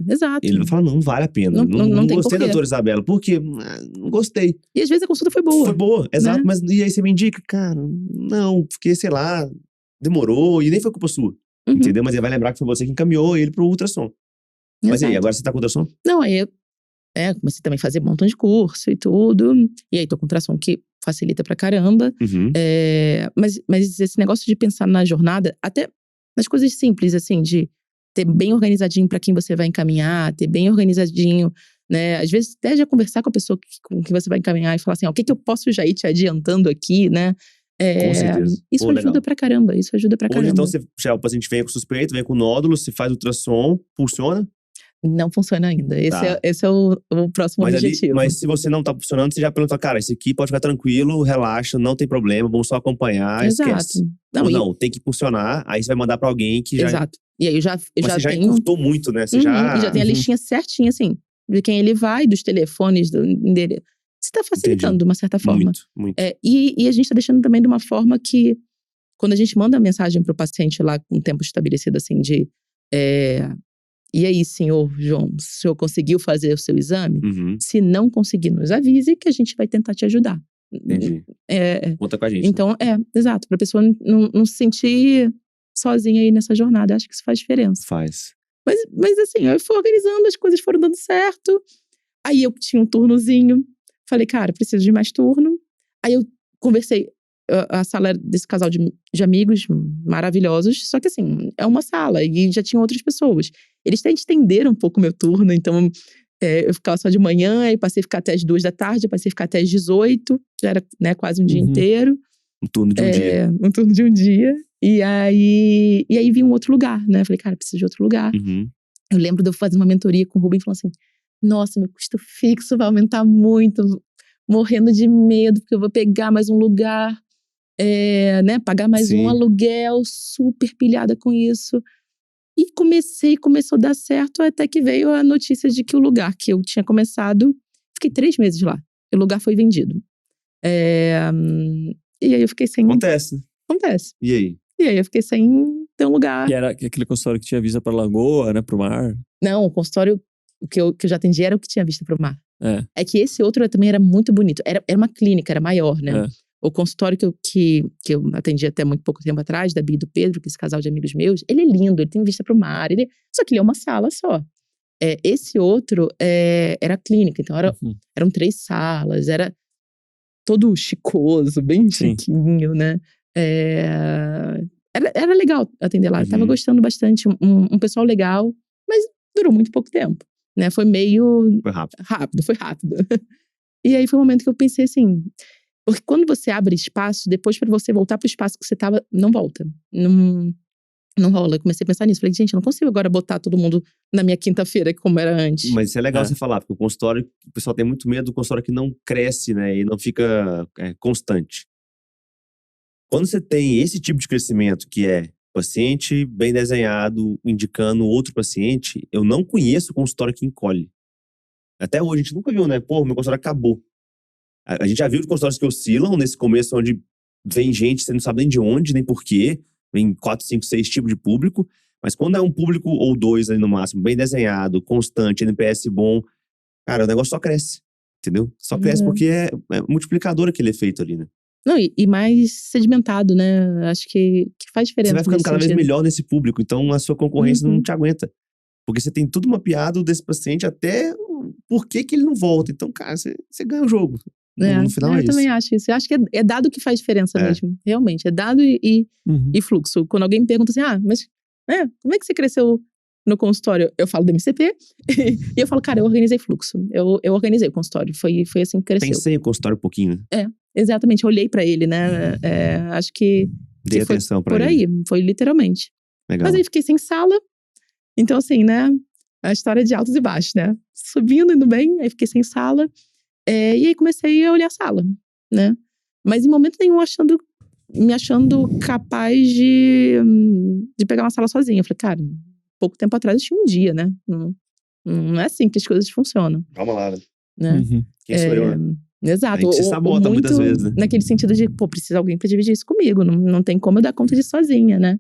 Exato. Ele vai falar, não vale a pena. Não tem gostei da porquê. doutora Isabela. Por quê? Não gostei. E às vezes a consulta foi boa. Foi boa, exato. né? Mas e aí você me indica? Cara, não, porque, sei lá, demorou e nem foi culpa sua. Uhum. Entendeu? Mas ele vai lembrar que foi você que encaminhou ele pro ultrassom. Mas e aí, Exato. agora você tá com ultrassom? Não, aí eu comecei também a fazer um montão de curso e tudo. E aí tô com ultrassom que facilita pra caramba. Uhum. Mas esse negócio de pensar na jornada, até nas coisas simples, assim, de ter bem organizadinho pra quem você vai encaminhar, ter bem organizadinho, né? Às vezes até já conversar com a pessoa com que você vai encaminhar e falar assim, ó, o que eu posso já ir te adiantando aqui, né? Com certeza. Isso Pô, ajuda legal. pra caramba, isso ajuda pra Hoje, caramba. então, o paciente vem com suspeito, vem com nódulo, se faz ultrassom, funciona. Não funciona ainda. Tá. Esse é o próximo objetivo. Mas se você não tá funcionando, você já pergunta, cara, esse aqui pode ficar tranquilo, relaxa, não tem problema, vamos só acompanhar, esquece. Não, Não, tem que funcionar, aí você vai mandar pra alguém que já... Exato. E aí eu já Mas você já tenho... encurtou muito, né? Você E já... já tem a listinha certinha, assim, de quem ele vai, dos telefones dele. Você tá facilitando, de uma certa forma. Muito, muito. E a gente tá deixando também de uma forma que, quando a gente manda a mensagem pro paciente lá com um tempo estabelecido, assim, de... E aí, senhor João, o senhor conseguiu fazer o seu exame? Uhum. Se não conseguir, nos avise que a gente vai tentar te ajudar. Entendi. Conta com a gente. Então, exato, pra pessoa não se sentir sozinha aí nessa jornada. Acho que isso faz diferença. Faz. Mas assim, eu fui organizando, as coisas foram dando certo. Aí eu tinha um turnozinho. Falei, cara, preciso de mais turno. Aí eu conversei. A sala era desse casal de amigos maravilhosos. Só que assim, é uma sala e já tinham outras pessoas. Eles até estenderam um pouco o meu turno. Então, eu ficava só de manhã. Aí passei a ficar até as 2 da tarde. Passei a ficar até as 18. Já era, né, quase um dia inteiro. Um turno de um dia. Um turno de um dia. E aí vi um outro lugar, né? Falei, cara, preciso de outro lugar. Uhum. Eu lembro de eu fazer uma mentoria com o Rubem e falando assim, nossa, meu custo fixo vai aumentar muito, morrendo de medo, porque eu vou pegar mais um lugar, né? Pagar mais Sim. um aluguel, super pilhada com isso. E começou a dar certo, até que veio a notícia de que o lugar que eu tinha começado, fiquei 3 meses lá. E o lugar foi vendido. E aí eu fiquei sem... Acontece. E aí? E aí eu fiquei sem ter um lugar. Que era aquele consultório que tinha vista pra lagoa, né? Pro mar. Não, o consultório que eu já atendi era o que tinha vista pro mar. É. Que esse outro também era muito bonito. Era uma clínica, era maior, né? É. O consultório que eu atendi até muito pouco tempo atrás, da Bia e do Pedro, que é esse casal de amigos meus, ele é lindo, ele tem vista pro mar. Só que ele é uma sala só. Esse outro era clínica, então eram 3 salas, era todo chicoso, bem chiquinho, né? Era legal atender lá, eu tava gostando bastante, um pessoal legal, mas durou muito pouco tempo, né? Foi meio Foi rápido. foi rápido. E aí foi um momento que eu pensei assim, porque quando você abre espaço, depois pra você voltar pro espaço que você tava, não volta. Não rola. Eu comecei a pensar nisso. Falei, gente, eu não consigo agora botar todo mundo na minha quinta-feira como era antes. Mas isso é legal É. você falar, porque o consultório, o pessoal tem muito medo do consultório que não cresce, né? E não fica constante. Quando você tem esse tipo de crescimento, que é paciente bem desenhado, indicando outro paciente, eu não conheço consultório que encolhe. Até hoje, a gente nunca viu, né? Pô, meu consultório acabou. A gente já viu de consultórios que oscilam nesse começo, onde vem gente, você não sabe nem de onde, nem porquê. Vem 4, 5, 6 tipos de público. Mas quando é um público ou 2 ali no máximo, bem desenhado, constante, NPS bom, cara, o negócio só cresce. Entendeu? Só cresce porque é multiplicador aquele efeito ali, né? Não, e mais sedimentado, né? Acho que faz diferença. Você vai ficando nesse cada vez sentido. melhor nesse público, então a sua concorrência não Uhum. te aguenta. Porque você tem tudo mapeado desse paciente até por que ele não volta. Então, cara, você ganha o jogo. No final é eu isso. também acho isso. Eu acho que é dado que faz diferença É. mesmo. Realmente. É dado e fluxo. Quando alguém me pergunta assim, mas como é que você cresceu no consultório? Eu falo do MCP e eu falo, cara, eu organizei fluxo. Eu organizei o consultório. Foi assim que cresceu. Pensei o consultório um pouquinho, né? Exatamente. Eu olhei pra ele, né? Acho que Dei foi atenção pra por ele. aí. Foi literalmente. Legal. Mas aí fiquei sem sala. Então, assim, né? A história de altos e baixos, né? Subindo, indo bem. Aí fiquei sem sala. E aí comecei a olhar a sala, né? Mas em momento nenhum me achando capaz de pegar uma sala sozinha. Eu falei, cara, pouco tempo atrás eu tinha um dia, né? Não é assim que as coisas funcionam, Calma lá, né? Quem sou eu, né? Exato. A gente se sabota muito muitas vezes, né? naquele sentido de, precisa alguém pra dividir isso comigo. Não tem como eu dar conta disso sozinha, né?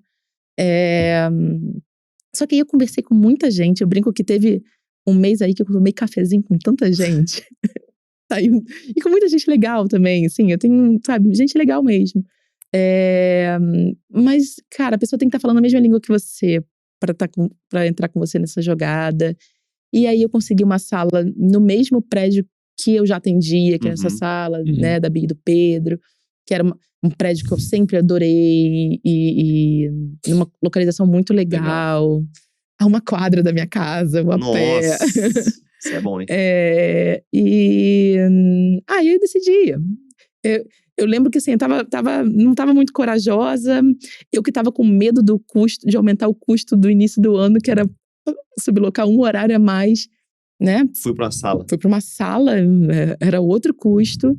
Só que aí eu conversei com muita gente. Eu brinco que teve um mês aí que eu tomei cafezinho com tanta gente. E com muita gente legal também, assim. Eu tenho, sabe, gente legal mesmo. Mas, cara, a pessoa tem que estar falando a mesma língua que você pra entrar com você nessa jogada. E aí eu consegui uma sala no mesmo prédio que eu já atendia, que era essa sala, né, da Bia e do Pedro, que era um prédio que eu sempre adorei e numa localização muito legal. A uma quadra da minha casa, vou a pé. Nossa, isso é bom, hein? Aí eu decidi. Eu lembro que assim, eu não tava muito corajosa. Eu que tava com medo do custo, de aumentar o custo do início do ano, que era sublocar um horário a mais, né? Fui pra uma sala. Fui pra uma sala, era outro custo.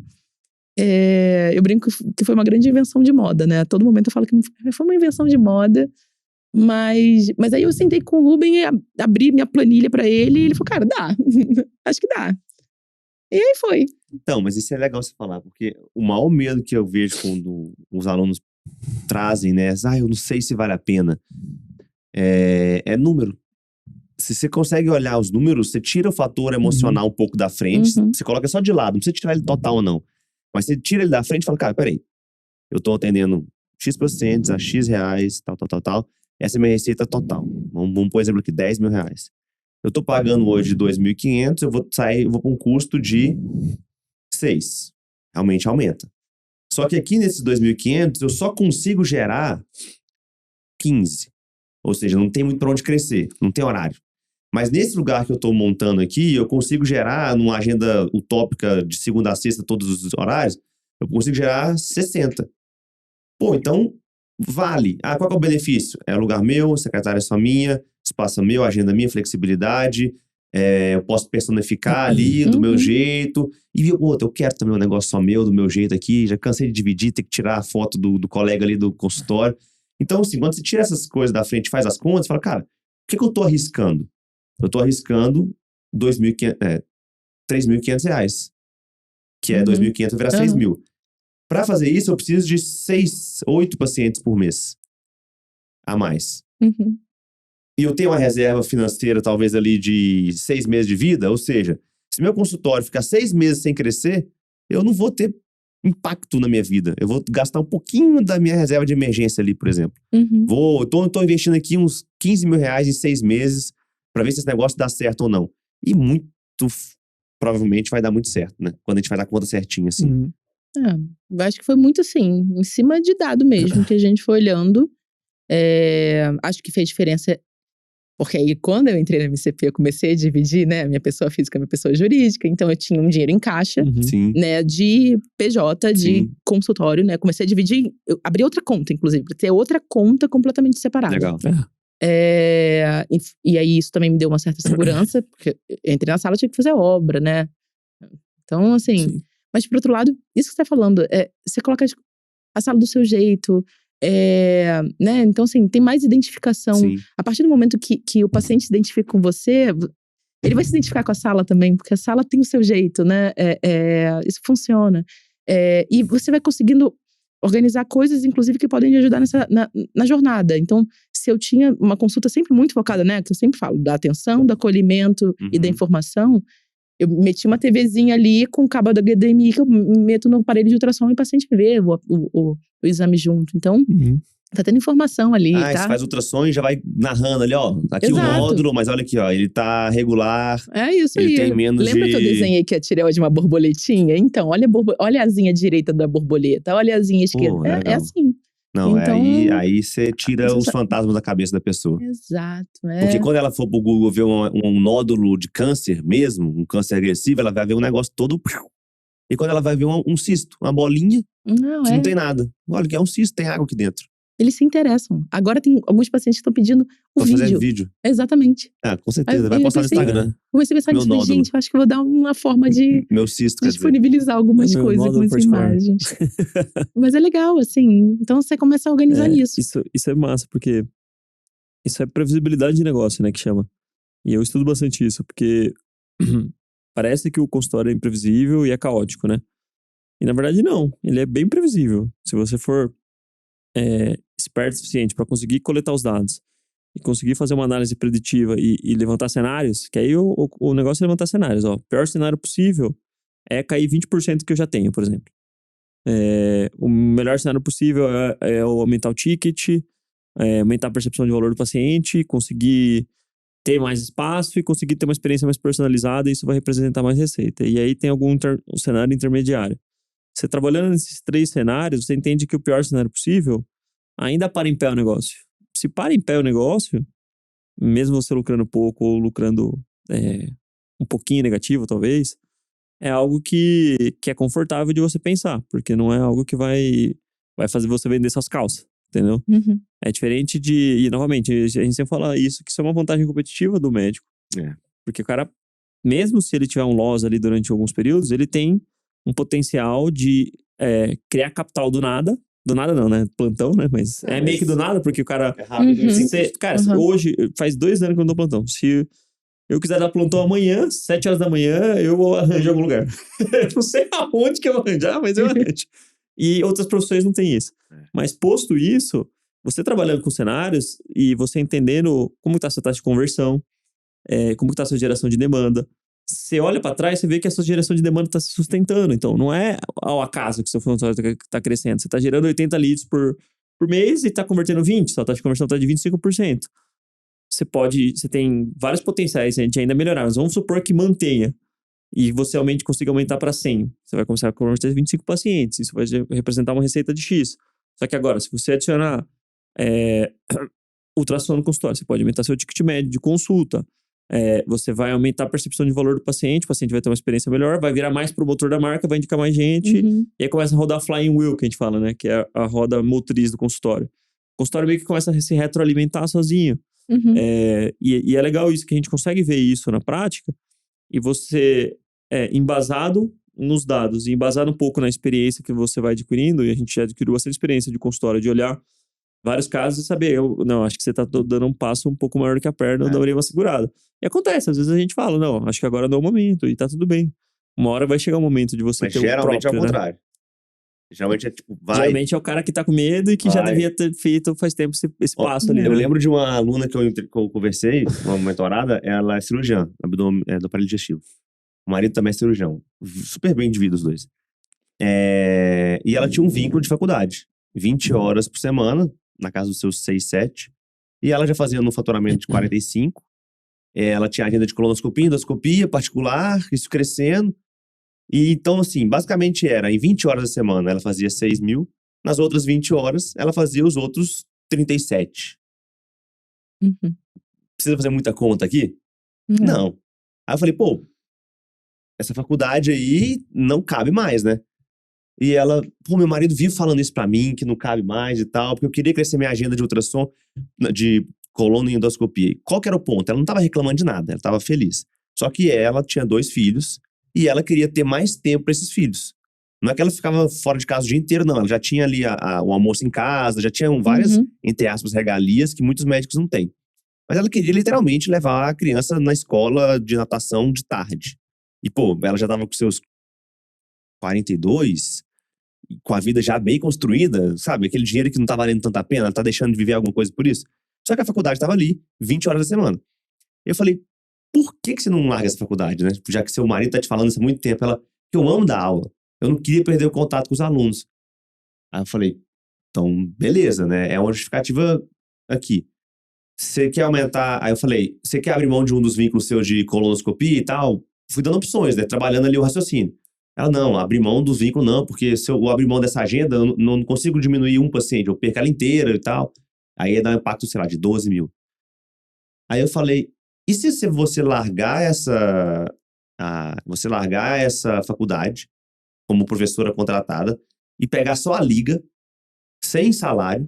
Eu brinco que foi uma grande invenção de moda, né? A todo momento eu falo que foi uma invenção de moda. Mas aí eu sentei com o Ruben e abri minha planilha pra ele e ele falou, cara, dá. Acho que dá. E aí foi. Então, mas isso é legal você falar, porque o maior medo que eu vejo quando os alunos trazem, né? Eu não sei se vale a pena. É número. Se você consegue olhar os números, você tira o fator emocional um pouco da frente, você coloca só de lado, não precisa tirar ele total ou não. Mas você tira ele da frente e fala, cara, peraí, eu tô atendendo X pacientes a X reais, tal. Essa é a minha receita total. Vamos por exemplo aqui, 10 mil reais. Eu tô pagando hoje 2.500, eu vou para um custo de 6. Realmente aumenta. Só que aqui nesses 2.500, eu só consigo gerar 15. Ou seja, não tem muito pra onde crescer, não tem horário. Mas nesse lugar que eu tô montando aqui, eu consigo gerar, numa agenda utópica de segunda a sexta, todos os horários, eu consigo gerar 60. Pô, então vale. Qual que é o benefício? É lugar meu, secretária só minha, espaço meu, agenda minha, flexibilidade. Eu posso personificar ali do meu jeito. E outra, eu quero também um negócio só meu, do meu jeito aqui. Já cansei de dividir, ter que tirar a foto do colega ali do consultório. Então, assim, quando você tira essas coisas da frente e faz as contas, você fala, cara, o que eu tô arriscando? Eu tô arriscando R$3.500 reais. Que é 2.500 vai virar 6 mil. Para fazer isso, eu preciso de 8 pacientes por mês a mais. E eu tenho uma reserva financeira, talvez ali de 6 meses de vida. Ou seja, se meu consultório ficar 6 meses sem crescer, eu não vou ter impacto na minha vida. Eu vou gastar um pouquinho da minha reserva de emergência ali, por exemplo. Tô investindo aqui uns 15 mil reais em 6 meses para ver se esse negócio dá certo ou não. E muito provavelmente vai dar muito certo, né? Quando a gente vai dar conta certinho, assim. Eu acho que foi muito assim, em cima de dado mesmo, que a gente foi olhando. Acho que fez diferença Porque aí, quando eu entrei na MCP, eu comecei a dividir, né? Minha pessoa física e minha pessoa jurídica. Então, eu tinha um dinheiro em caixa, Uhum. Sim. né? De PJ, de Sim. consultório, né? Comecei a dividir. Eu abri outra conta, inclusive, pra ter outra conta completamente separada. Legal. E aí, isso também me deu uma certa segurança, porque eu entrei na sala, eu tinha que fazer obra, né? Então, assim. Sim. Mas, por outro lado, isso que você tá falando, você coloca a sala do seu jeito, né? Então, assim, tem mais identificação. Sim. A partir do momento que o paciente se identifica com você, ele vai se identificar com a sala também, porque a sala tem o seu jeito, né? Isso funciona. E você vai conseguindo organizar coisas, inclusive, que podem te ajudar na jornada. Então, se eu tinha uma consulta sempre muito focada, né? Que eu sempre falo, da atenção, do acolhimento e da informação. Eu meti uma TVzinha ali com o cabo da HDMI que eu meto no aparelho de ultrassom e o paciente vê o exame junto. Então, Uhum. tá tendo informação ali, Você tá? faz ultrassom e já vai narrando ali, ó. Aqui o Exato. nódulo, mas olha aqui, ó. Ele tá regular. É isso Ele aí. tem menos Lembra que eu de- desenhei que a tireoide é uma borboletinha? Então, olha a asinha direita da borboleta, olha a asinha esquerda. Pô, É legal. assim. Não, Então- aí você tira os fantasmas da cabeça da pessoa. Exato. Porque quando ela for pro Google ver um nódulo de câncer mesmo, um câncer agressivo, ela vai ver um negócio todo. E quando ela vai ver um cisto, uma bolinha, Não, que não tem nada. Olha, que é um cisto, tem água aqui dentro. Eles se interessam. Agora tem alguns pacientes que estão pedindo o Pra fazer vídeo. vídeo. Exatamente. Ah, com certeza. Aí Vai eu postar no pensei- Instagram. Comecei a pensar Meu nisso, falei, nódulo. gente, eu acho que eu vou dar uma forma de Meu cisto, quer dizer. disponibilizar algumas É meu coisas com nódulo as particular. imagens. Mas é legal, assim. Então você começa a organizar nisso. Isso é massa, porque isso é previsibilidade de negócio, né, que chama. E eu estudo bastante isso, porque parece que o consultório é imprevisível e é caótico, né? E na verdade não, ele é bem previsível. Se você for esperto o suficiente para conseguir coletar os dados e conseguir fazer uma análise preditiva e levantar cenários, que aí o negócio é levantar cenários, ó. O pior cenário possível é cair 20% que eu já tenho, por exemplo. O melhor cenário possível é aumentar o ticket, aumentar a percepção de valor do paciente, conseguir ter mais espaço e conseguir ter uma experiência mais personalizada, e isso vai representar mais receita. E aí tem um cenário intermediário. Você trabalhando nesses 3 cenários, você entende que o pior cenário possível ainda para em pé o negócio. Se para em pé o negócio, mesmo você lucrando pouco ou lucrando um pouquinho negativo, talvez, é algo que é confortável de você pensar, porque não é algo que vai fazer você vender suas calças, entendeu? Uhum. É diferente de... E, novamente, a gente sempre fala isso, que isso é uma vantagem competitiva do médico. Porque o cara, mesmo se ele tiver um loss ali durante alguns períodos, ele tem um potencial de criar capital do nada. Do nada não, né? Plantão, né? Mas é meio que do nada, porque o cara... É rápido. Uhum. Cara, Uhum. hoje, faz 2 anos que eu não dou plantão. Se eu quiser dar plantão amanhã, 7 horas da manhã, eu arranjo algum lugar. Não sei aonde que eu vou arranjar, mas eu arranjo. E outras profissões não têm isso. Mas posto isso, você trabalhando com cenários e você entendendo como está a sua taxa de conversão, como está a sua geração de demanda, você olha para trás, você vê que a sua geração de demanda está se sustentando. Então, não é ao acaso que seu consultório está crescendo. Você está gerando 80 leads por mês e está convertendo 20, sua taxa de conversão está de 25%. Você tem vários potenciais de ainda melhorar, mas vamos supor que mantenha e você consiga aumentar para 100. Você vai começar a converter 25 pacientes, isso vai representar uma receita de X. Só que agora, se você adicionar ultrassom no consultório, você pode aumentar seu ticket médio de consulta, você vai aumentar a percepção de valor do paciente, o paciente vai ter uma experiência melhor, vai virar mais promotor da marca, vai indicar mais gente, Uhum. e aí começa a rodar a flying wheel, que a gente fala, né? Que é a roda motriz do consultório. O consultório meio que começa a se retroalimentar sozinho. Uhum. E é legal isso, que a gente consegue ver isso na prática, e você embasado nos dados, e embasado um pouco na experiência que você vai adquirindo, e a gente já adquiriu bastante experiência de consultório, de olhar vários casos e saber, não, acho que você está dando um passo um pouco maior que a perna, eu daria uma segurada. E acontece, às vezes a gente fala, não, acho que agora não é o momento, e tá tudo bem. Uma hora vai chegar o momento de você Mas ter o geralmente próprio, é o né? contrário. Geralmente é tipo, vai. Geralmente é o cara que tá com medo e que já Vai. devia ter feito faz tempo esse Ó, passo ali, Eu né? lembro de uma aluna que eu conversei, uma mentorada, ela é cirurgiã do aparelho digestivo. O marido também é cirurgião. Super bem de vida os dois. E ela tinha um vínculo de faculdade. 20 horas por semana, na casa dos seus 6, 7. E ela já fazia no faturamento de 45. Ela tinha agenda de colonoscopia, endoscopia particular, isso crescendo. E então, assim, basicamente era, em 20 horas da semana ela fazia 6 mil. Nas outras 20 horas, ela fazia os outros 37. Uhum. precisa fazer muita conta aqui? Não. Aí eu falei, pô, essa faculdade aí não cabe mais, né? E ela, pô, meu marido vive falando isso pra mim, que não cabe mais e tal, porque eu queria crescer minha agenda de ultrassom, de coluna e endoscopia. E qual que era o ponto? Ela não tava reclamando de nada, ela tava feliz. Só que ela tinha 2 filhos e ela queria ter mais tempo pra esses filhos. Não é que ela ficava fora de casa o dia inteiro, não. Ela já tinha ali o almoço em casa, já tinha várias, entre aspas, regalias que muitos médicos não têm. Mas ela queria literalmente levar a criança na escola de natação de tarde. E, pô, ela já tava com seus 42, com a vida já bem construída, sabe? Aquele dinheiro que não tá valendo tanta pena, ela tá deixando de viver alguma coisa por isso. Só que a faculdade tava ali, 20 horas da semana. Eu falei, por que você não larga essa faculdade, né? Já que seu marido tá te falando isso há muito tempo. Ela, que eu amo dar aula. Eu não queria perder o contato com os alunos. Aí eu falei, então, beleza, né? É uma justificativa aqui. Você quer aumentar... Aí eu falei, você quer abrir mão de um dos vínculos seus de colonoscopia e tal? Fui dando opções, né? Trabalhando ali o raciocínio. Ela, não, abrir mão dos vínculos não, porque se eu abrir mão dessa agenda, eu não consigo diminuir um paciente, eu perco ela inteira e tal. Aí ia dar um impacto, sei lá, de 12 mil. Aí eu falei, e se você largar essa faculdade como professora contratada e pegar só a liga, sem salário,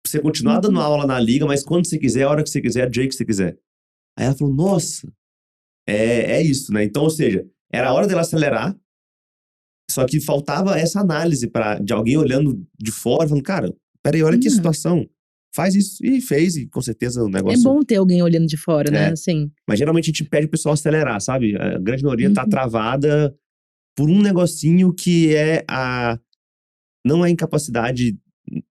pra você continuar dando aula na liga, mas quando você quiser, a hora que você quiser, do jeito que você quiser. Aí ela falou, nossa, é isso, né? Então, ou seja, era a hora dela acelerar, só que faltava essa análise de alguém olhando de fora, falando, cara, peraí, olha que situação. Faz isso. E fez, e com certeza o negócio... É bom ter alguém olhando de fora, né? Assim. Mas geralmente a gente pede o pessoal acelerar, sabe? A grande maioria tá travada por um negocinho que não é incapacidade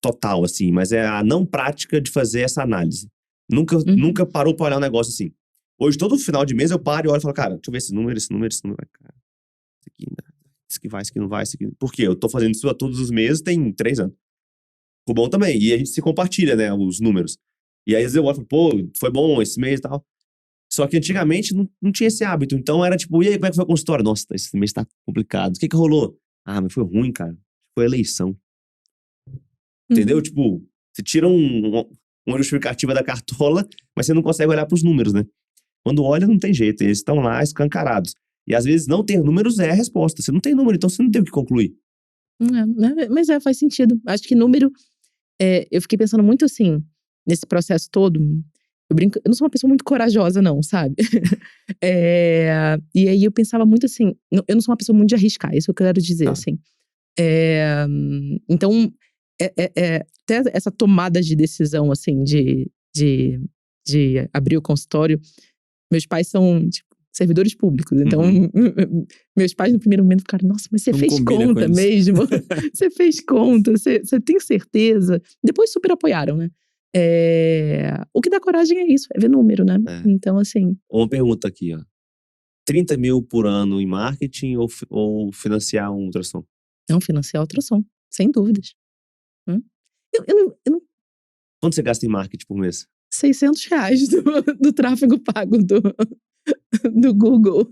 total, assim, mas é a não prática de fazer essa análise. Nunca parou pra olhar um negócio assim. Hoje, todo final de mês, eu paro e olho e falo, cara, deixa eu ver esse número. Cara, isso aqui, isso que vai, isso aqui não vai, isso aqui... Por quê? Eu tô fazendo isso a todos os meses, tem 3 anos. Ficou bom também. E a gente se compartilha, né, os números. E aí, às vezes eu olho e falo, pô, foi bom esse mês e tal. Só que antigamente não tinha esse hábito. Então era tipo, e aí, como é que foi a consultório? Nossa, esse mês tá complicado. O que rolou? Ah, mas foi ruim, cara. Foi eleição. Entendeu? Tipo, você tira uma justificativa da cartola, mas você não consegue olhar pros números, né? Quando olha, não tem jeito. Eles estão lá escancarados. E às vezes não ter números é a resposta. Você não tem número, então você não tem o que concluir. Mas faz sentido. Acho que número... eu fiquei pensando muito assim, nesse processo todo. Eu não sou uma pessoa muito corajosa, não, sabe? E aí eu pensava muito assim, eu não sou uma pessoa muito de arriscar, isso que eu quero dizer, assim. Então, até essa tomada de decisão, assim, de abrir o consultório, meus pais são, tipo, servidores públicos. Então, meus pais no primeiro momento ficaram, nossa, mas você fez conta mesmo? Você fez conta? Você tem certeza? Depois super apoiaram, né? O que dá coragem é isso, é ver número, né? Então, assim... Uma pergunta aqui, ó. 30 mil por ano em marketing ou financiar um ultrassom? Não, financiar ultrassom, sem dúvidas. Eu não... Quanto você gasta em marketing por mês? R$600 do tráfego pago do Google.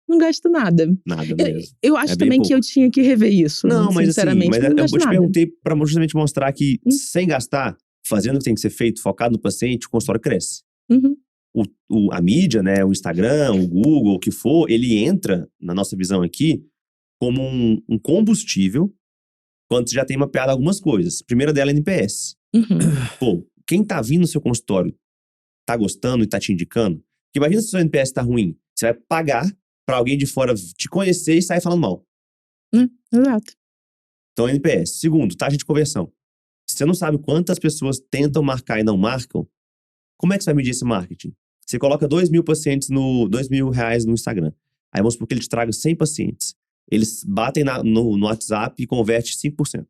Não gasto nada. Nada mesmo. Eu acho também que eu tinha que rever isso. Não, mas sinceramente, assim, não eu te perguntei pra justamente mostrar que sem gastar, fazendo o que tem que ser feito, focado no paciente, o consultório cresce. A mídia, né, o Instagram, o Google, o que for, ele entra, na nossa visão aqui, como um combustível quando você já tem mapeado algumas coisas. A primeira dela é NPS. Pô, quem tá vindo no seu consultório tá gostando e tá te indicando? Porque imagina se o seu NPS tá ruim. Você vai pagar pra alguém de fora te conhecer e sair falando mal. Exato. Então, NPS. Segundo, taxa de conversão. Se você não sabe quantas pessoas tentam marcar e não marcam, como é que você vai medir esse marketing? Você coloca 2 mil pacientes R$2.000 no Instagram. Aí vamos supor que ele te traga 100 pacientes. Eles batem no WhatsApp e converte 5%.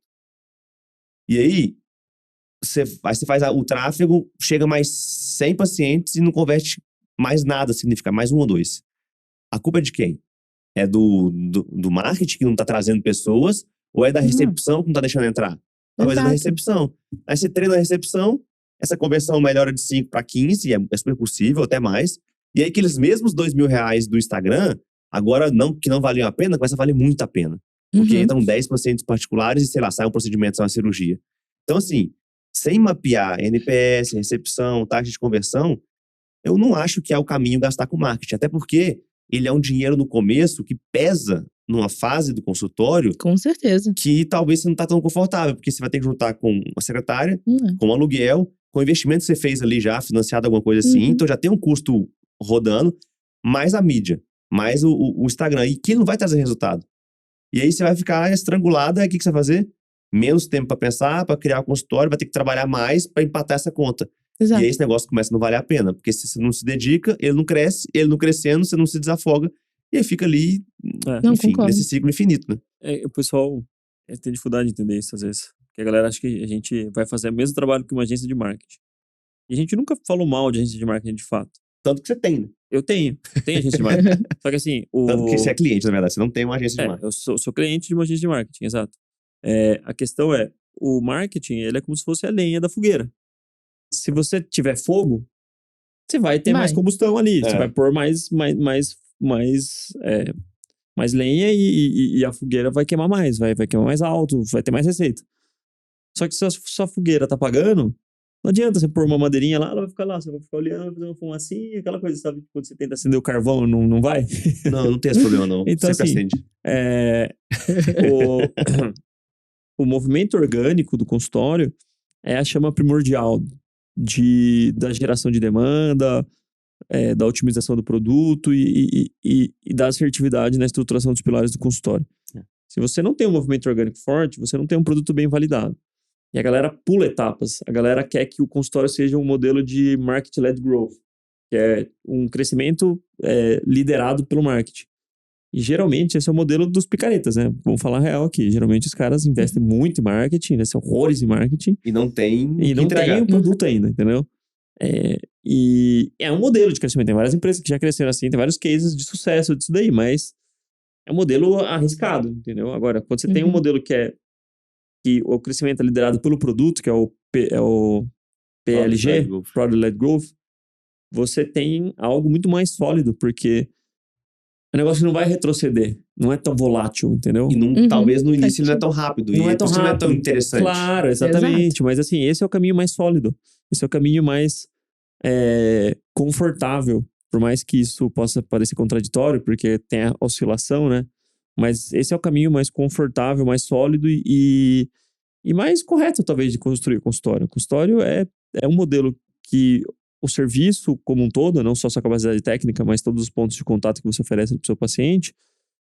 E aí, você faz o tráfego, chega mais 100 pacientes e não converte mais nada, significa mais 1 ou 2. A culpa é de quem? É do marketing que não tá trazendo pessoas, ou é da recepção que não tá deixando entrar? Talvez é da recepção. Aí você treina a recepção, essa conversão melhora de 5 para 15, é super possível, até mais. E aí aqueles mesmos R$2.000 do Instagram, agora que não valiam a pena, começa a valer muito a pena. Porque entram 10 pacientes particulares e, sei lá, sai um procedimento, sai uma cirurgia. Então, assim, sem mapear NPS, recepção, taxa de conversão, eu não acho que é o caminho gastar com marketing. Até porque ele é um dinheiro no começo que pesa numa fase do consultório Com certeza. que talvez você não tá tão confortável, porque você vai ter que juntar com uma secretária, com um aluguel, com o investimento que você fez ali já, financiado alguma coisa assim, então já tem um custo rodando, mais a mídia, mais o Instagram, e que não vai trazer resultado. E aí você vai ficar estrangulado, aí o que você vai fazer? Menos tempo pra pensar, pra criar o consultório, vai ter que trabalhar mais pra empatar essa conta. Exato. E aí esse negócio começa a não valer a pena, porque se você não se dedica, ele não cresce, ele não crescendo, você não se desafoga, e aí fica ali, Não, enfim, concordo. nesse ciclo infinito, né? O pessoal tem dificuldade de entender isso às vezes. Porque a galera acha que a gente vai fazer o mesmo trabalho que uma agência de marketing. E a gente nunca falou mal de agência de marketing de fato. Tanto que você tem, né? Eu tenho agência de marketing. Só que assim, Tanto que você é cliente, na verdade, você não tem uma agência de marketing. eu sou cliente de uma agência de marketing, exato. A questão é, o marketing, ele é como se fosse a lenha da fogueira. Se você tiver fogo, você vai ter mais combustão ali. Você vai pôr mais lenha e a fogueira vai queimar mais, vai queimar mais alto, vai ter mais receita. Só que se a sua fogueira tá apagando, não adianta você pôr uma madeirinha lá, ela vai ficar lá, você vai ficar olhando, fazer uma fumacinha, aquela coisa, sabe? Quando você tenta acender o carvão, não vai? Não tem esse problema, não. Então, Sempre assim, acende. O movimento orgânico do consultório é a chama primordial da geração de demanda, da otimização do produto e da assertividade na estruturação dos pilares do consultório. Se você não tem um movimento orgânico forte, você não tem um produto bem validado. E a galera pula etapas. A galera quer que o consultório seja um modelo de market-led growth, que é um crescimento liderado pelo marketing. E geralmente esse é o modelo dos picaretas, né? Vamos falar real aqui. Geralmente os caras investem muito em marketing, investem horrores em marketing. E não tem o produto ainda, entendeu? E é um modelo de crescimento. Tem várias empresas que já cresceram assim, tem vários cases de sucesso disso daí, mas é um modelo arriscado, entendeu? Agora, quando você tem um modelo que o crescimento é liderado pelo produto, que é o PLG, Product Led Growth, você tem algo muito mais sólido, porque o negócio não vai retroceder, não é tão volátil, entendeu? E talvez no início ele não é tão rápido, não é tão rápido, não é tão interessante. Claro, exatamente. Mas assim, esse é o caminho mais sólido. Esse é o caminho mais confortável. Por mais que isso possa parecer contraditório, porque tem a oscilação, né? Mas esse é o caminho mais confortável, mais sólido e mais correto, talvez, de construir o consultório. O consultório é um modelo que o serviço como um todo, não só sua capacidade técnica, mas todos os pontos de contato que você oferece para o seu paciente,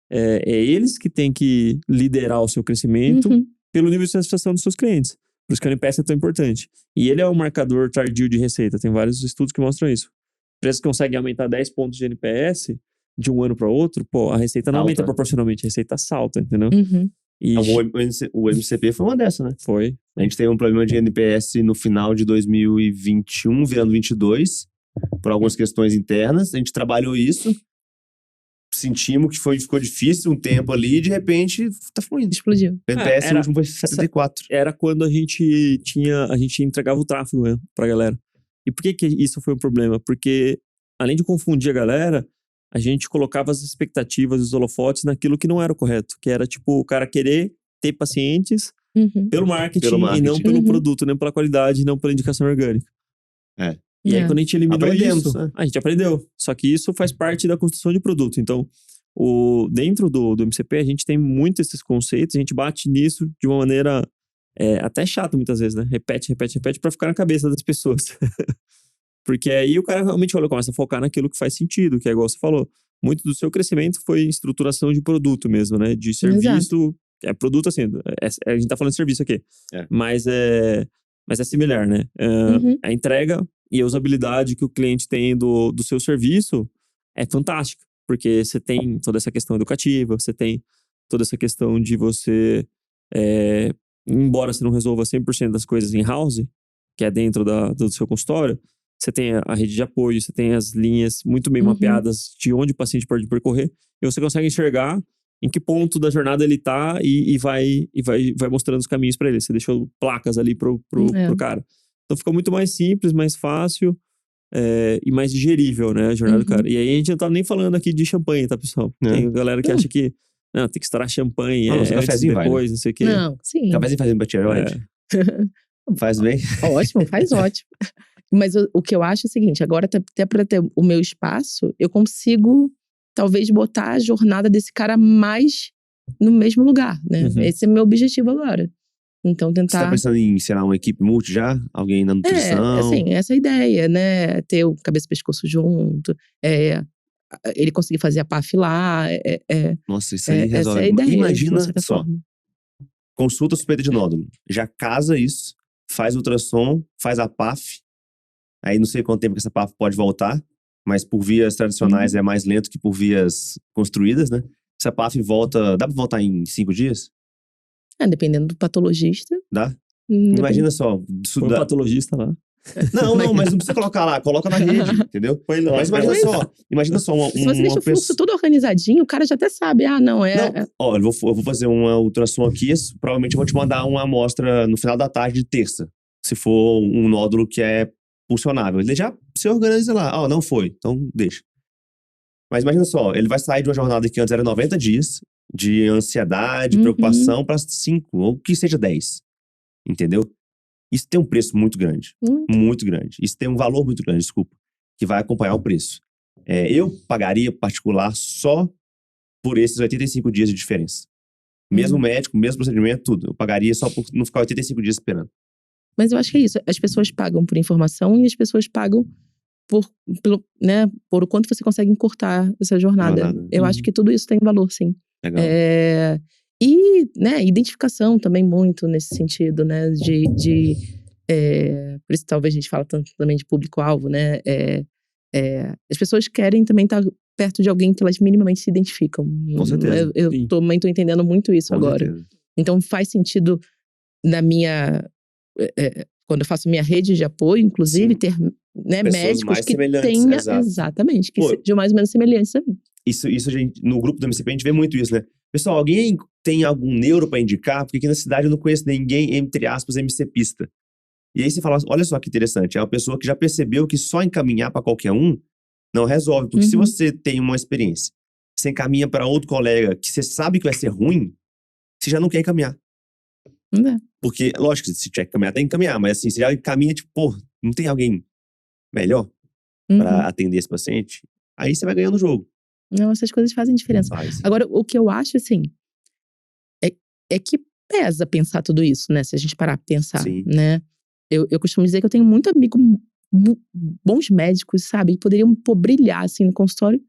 é eles que têm que liderar o seu crescimento pelo nível de satisfação dos seus clientes. Por isso que o NPS é tão importante. E ele é um marcador tardio de receita. Tem vários estudos que mostram isso. Empresas que conseguem aumentar 10 pontos de NPS de um ano para outro, a receita não aumenta proporcionalmente, a receita salta, entendeu? E o MCP foi uma dessa, né? Foi. A gente teve um problema de NPS no final de 2021, virando 22, por algumas questões internas. A gente trabalhou isso, sentimos que ficou difícil um tempo ali, e de repente tá fluindo. Explodiu. O NPS último foi 74. Era quando a gente entregava o tráfego, né, pra galera. E por que isso foi um problema? Porque, além de confundir a galera, a gente colocava as expectativas, os holofotes naquilo que não era o correto. Que era, tipo, o cara querer ter pacientes pelo marketing e não pelo produto, nem pela qualidade, não pela indicação orgânica. E aí, quando a gente eliminou isso, a gente aprendeu. Só que isso faz parte da construção de produto. Então, dentro do MCP, a gente tem muito esses conceitos, a gente bate nisso de uma maneira até chata muitas vezes, né? Repete pra ficar na cabeça das pessoas. Porque aí o cara realmente começa a focar naquilo que faz sentido, que é igual você falou. Muito do seu crescimento foi estruturação de produto mesmo, né? De serviço. Produto assim, a gente tá falando de serviço aqui. Mas é similar, né? A entrega e a usabilidade que o cliente tem do seu serviço é fantástica. Porque você tem toda essa questão educativa, você tem toda essa questão de você... embora você não resolva 100% das coisas in-house, que é dentro do seu consultório, você tem a rede de apoio, você tem as linhas muito bem mapeadas de onde o paciente pode percorrer, e você consegue enxergar em que ponto da jornada ele tá e vai mostrando os caminhos para ele. Você deixou placas ali pro cara. Então fica muito mais simples, mais fácil e mais digerível, né, a jornada do cara. E aí a gente não tá nem falando aqui de champanhe, tá, pessoal? Tem galera que acha que não, tem que estourar champanhe antes, depois, não sei o quê. Não, sim. Cafézinho fazendo pra tireoide. Faz bem. Ótimo, faz ótimo. Mas o que eu acho é o seguinte, agora até para ter o meu espaço, eu consigo talvez botar a jornada desse cara mais no mesmo lugar, né? Uhum. Esse é meu objetivo agora. Então Você tá tentar… pensando em, sei lá, uma equipe multi já? Alguém na nutrição? assim, essa é a ideia, né? Ter o cabeça e pescoço junto, ele conseguir fazer a PAF lá, Nossa, isso aí essa é resolve. a ideia, de uma Imagina certa só, forma. consulta suspeita de nódulo. Já casa isso, faz ultrassom, faz a PAF. Aí não sei quanto tempo que essa PAF pode voltar, mas por vias tradicionais é mais lento que por vias construídas, né? Essa PAF volta, dá pra voltar em 5 dias? Dependendo do patologista. Dá? Depende. Imagina só. Isso Põe um dá- patologista lá. Não, mas não precisa colocar lá, coloca na rede, entendeu? Põe lá. Mas imagina só uma, Se você deixa o fluxo pessoa. todo organizadinho, o cara já até sabe. Não, Não, ó, eu vou fazer uma ultrassom aqui, provavelmente eu vou te mandar uma amostra no final da tarde de terça, se for um nódulo que é pulsionável. Ele já se organiza lá. Ó, não foi, então deixa. Mas imagina só, ele vai sair de uma jornada que antes era 90 dias, de ansiedade, preocupação, para 5, ou que seja 10. Entendeu? Isso tem um preço muito grande. Muito grande. Isso tem um valor muito grande, desculpa, que vai acompanhar o preço. Eu pagaria particular só por esses 85 dias de diferença. Mesmo médico, mesmo procedimento, tudo. Eu pagaria só por não ficar 85 dias esperando. Mas eu acho que é isso. As pessoas pagam por informação e as pessoas pagam por o quanto você consegue encurtar essa jornada. Eu acho que tudo isso tem valor, sim. Legal. E, né, identificação também muito nesse sentido, né, por isso talvez a gente fala tanto também de público-alvo, né, as pessoas querem também estar perto de alguém que elas minimamente se identificam. Com certeza. Eu também tô entendendo muito isso Com agora. certeza. Então faz sentido na minha… quando eu faço minha rede de apoio, inclusive, Sim. ter, né, Pessoas médicos mais que semelhantes, tenha… exato. Exatamente, que Pô, sejam mais ou menos semelhantes a mim. Isso a gente, no grupo do MCP, a gente vê muito isso, né? Pessoal, alguém tem algum neuro pra indicar? Porque aqui na cidade eu não conheço ninguém, entre aspas, MCPista. E aí você fala, olha só que interessante, é uma pessoa que já percebeu que só encaminhar pra qualquer um não resolve. Porque se você tem uma experiência, você encaminha pra outro colega que você sabe que vai ser ruim, você já não quer encaminhar. Porque, lógico, se tiver que encaminhar, tem que encaminhar. Mas assim, você já encaminha, tipo, pô, não tem alguém melhor pra atender esse paciente? Aí você vai ganhando o jogo. Não, essas coisas fazem diferença. Agora, o que eu acho, assim, é que pesa pensar tudo isso, né? Se a gente parar pra pensar, Sim. né? Eu costumo dizer que eu tenho muito amigo, bons médicos, sabe? Que poderiam brilhar, assim, no consultório,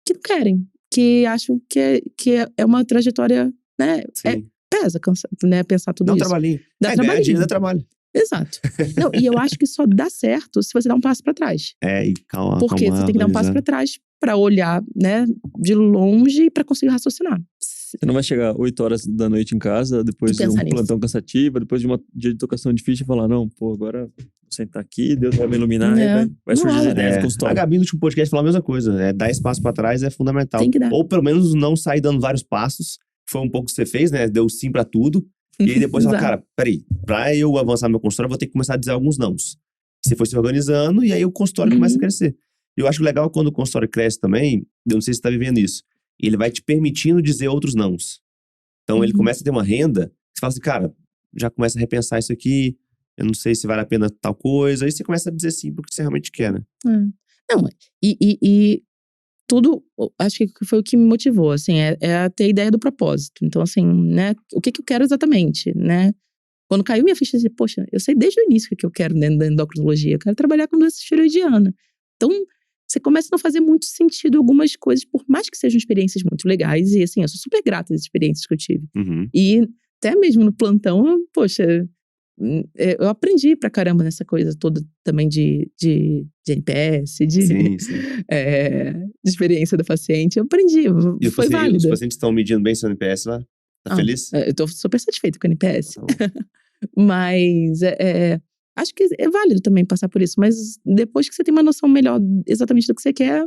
que não querem. Que acham que é uma trajetória, né? Sim. Pesa, né? Pensar tudo Dá um isso. trabalhinho. Dá Ganhar trabalhinho. dinheiro dá trabalho. Exato. Não, e eu acho que só dá certo se você dá um passo pra trás. E calma. Porque você tem que dar um passo pra trás pra olhar, né, de longe pra conseguir raciocinar. Você não vai chegar 8 horas da noite em casa, depois de um pensar nisso. plantão cansativo, depois de um dia de educação difícil e falar, não, pô, agora vou sentar aqui, Deus vai me iluminar e vai surgir as ideias do A consultório. Gabi no último podcast falou a mesma coisa. Dar espaço pra trás é fundamental. Tem que dar. Ou pelo menos não sair dando vários passos. Foi um pouco o que você fez, né? Deu sim pra tudo. E aí depois fala, cara, peraí, pra eu avançar meu consultório, eu vou ter que começar a dizer alguns nãos. Você foi se organizando e aí o consultório começa a crescer. Eu acho legal quando o consultório cresce também, eu não sei se você tá vivendo isso, ele vai te permitindo dizer outros nãos. Então ele começa a ter uma renda, você fala assim, cara, já começa a repensar isso aqui, eu não sei se vale a pena tal coisa, aí você começa a dizer sim porque você realmente quer, né? Não, e tudo, acho que foi o que me motivou, assim, é ter a ideia do propósito. Então, assim, né, o que eu quero exatamente, né? Quando caiu minha ficha, eu disse, poxa, eu sei desde o início o que eu quero dentro da endocrinologia, eu quero trabalhar com doença tiroidiana. Então, você começa a não fazer muito sentido algumas coisas, por mais que sejam experiências muito legais, e assim, eu sou super grata das experiências que eu tive. E até mesmo no plantão, poxa, eu aprendi pra caramba nessa coisa toda também de NPS, de experiência do paciente. Eu aprendi, E foi válido. Os pacientes estão medindo bem seu NPS lá? Tá feliz? Eu tô super satisfeita com o NPS. Mas acho que é válido também passar por isso. Mas depois que você tem uma noção melhor exatamente do que você quer,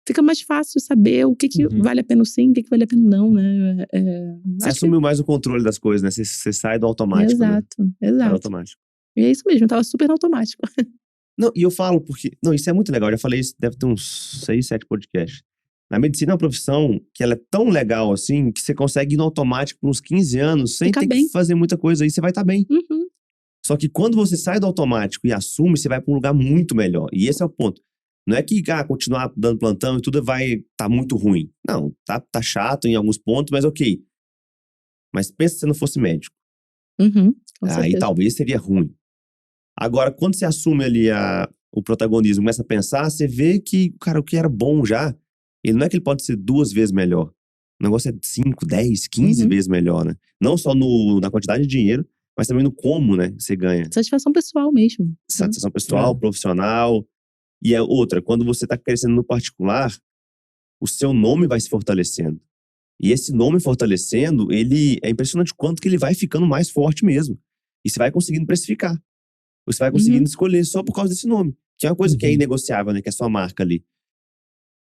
fica mais fácil saber o que vale a pena sim, o que vale a pena não, né? Você assumiu mais o controle das coisas, né? Você sai do automático. Exato. Sai do automático. E é isso mesmo, eu tava super no automático. Não, e eu falo porque… Não, isso é muito legal. Eu já falei isso, deve ter uns 6, 7 podcasts. Na medicina é uma profissão que ela é tão legal assim, que você consegue ir no automático por uns 15 anos, sem Ficar ter bem. que fazer muita coisa. Aí você vai estar bem. Só que quando você sai do automático e assume, você vai para um lugar muito melhor. E esse é o ponto. Não é que continuar dando plantão e tudo vai tá muito ruim. Não, tá chato em alguns pontos, mas ok. Mas pensa se você não fosse médico. Uhum, com Aí certeza. talvez seria ruim. Agora, quando você assume ali o protagonismo, começa a pensar, você vê que, cara, o que era bom já, ele não é que ele pode ser 2 vezes melhor. O negócio é 5, 10, 15 Uhum. vezes melhor, né? Não só na quantidade de dinheiro, mas também no como, né, você ganha. Satisfação pessoal mesmo. Satisfação pessoal, profissional. E é outra, quando você tá crescendo no particular, o seu nome vai se fortalecendo. E esse nome fortalecendo, ele é impressionante o quanto que ele vai ficando mais forte mesmo. E você vai conseguindo precificar. Você vai conseguindo escolher só por causa desse nome. Que é uma coisa que é inegociável, né? Que é a sua marca ali.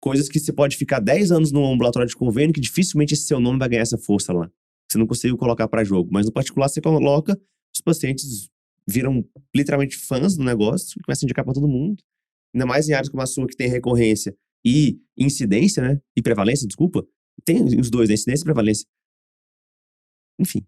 Coisas que você pode ficar 10 anos no ambulatório de convênio que dificilmente esse seu nome vai ganhar essa força lá. Você não conseguiu colocar pra jogo. Mas no particular você coloca, os pacientes viram literalmente fãs do negócio e começam a indicar pra todo mundo. Ainda mais em áreas como a sua, que tem recorrência e incidência, né? E prevalência, desculpa. Tem os dois, né? Incidência e prevalência. Enfim,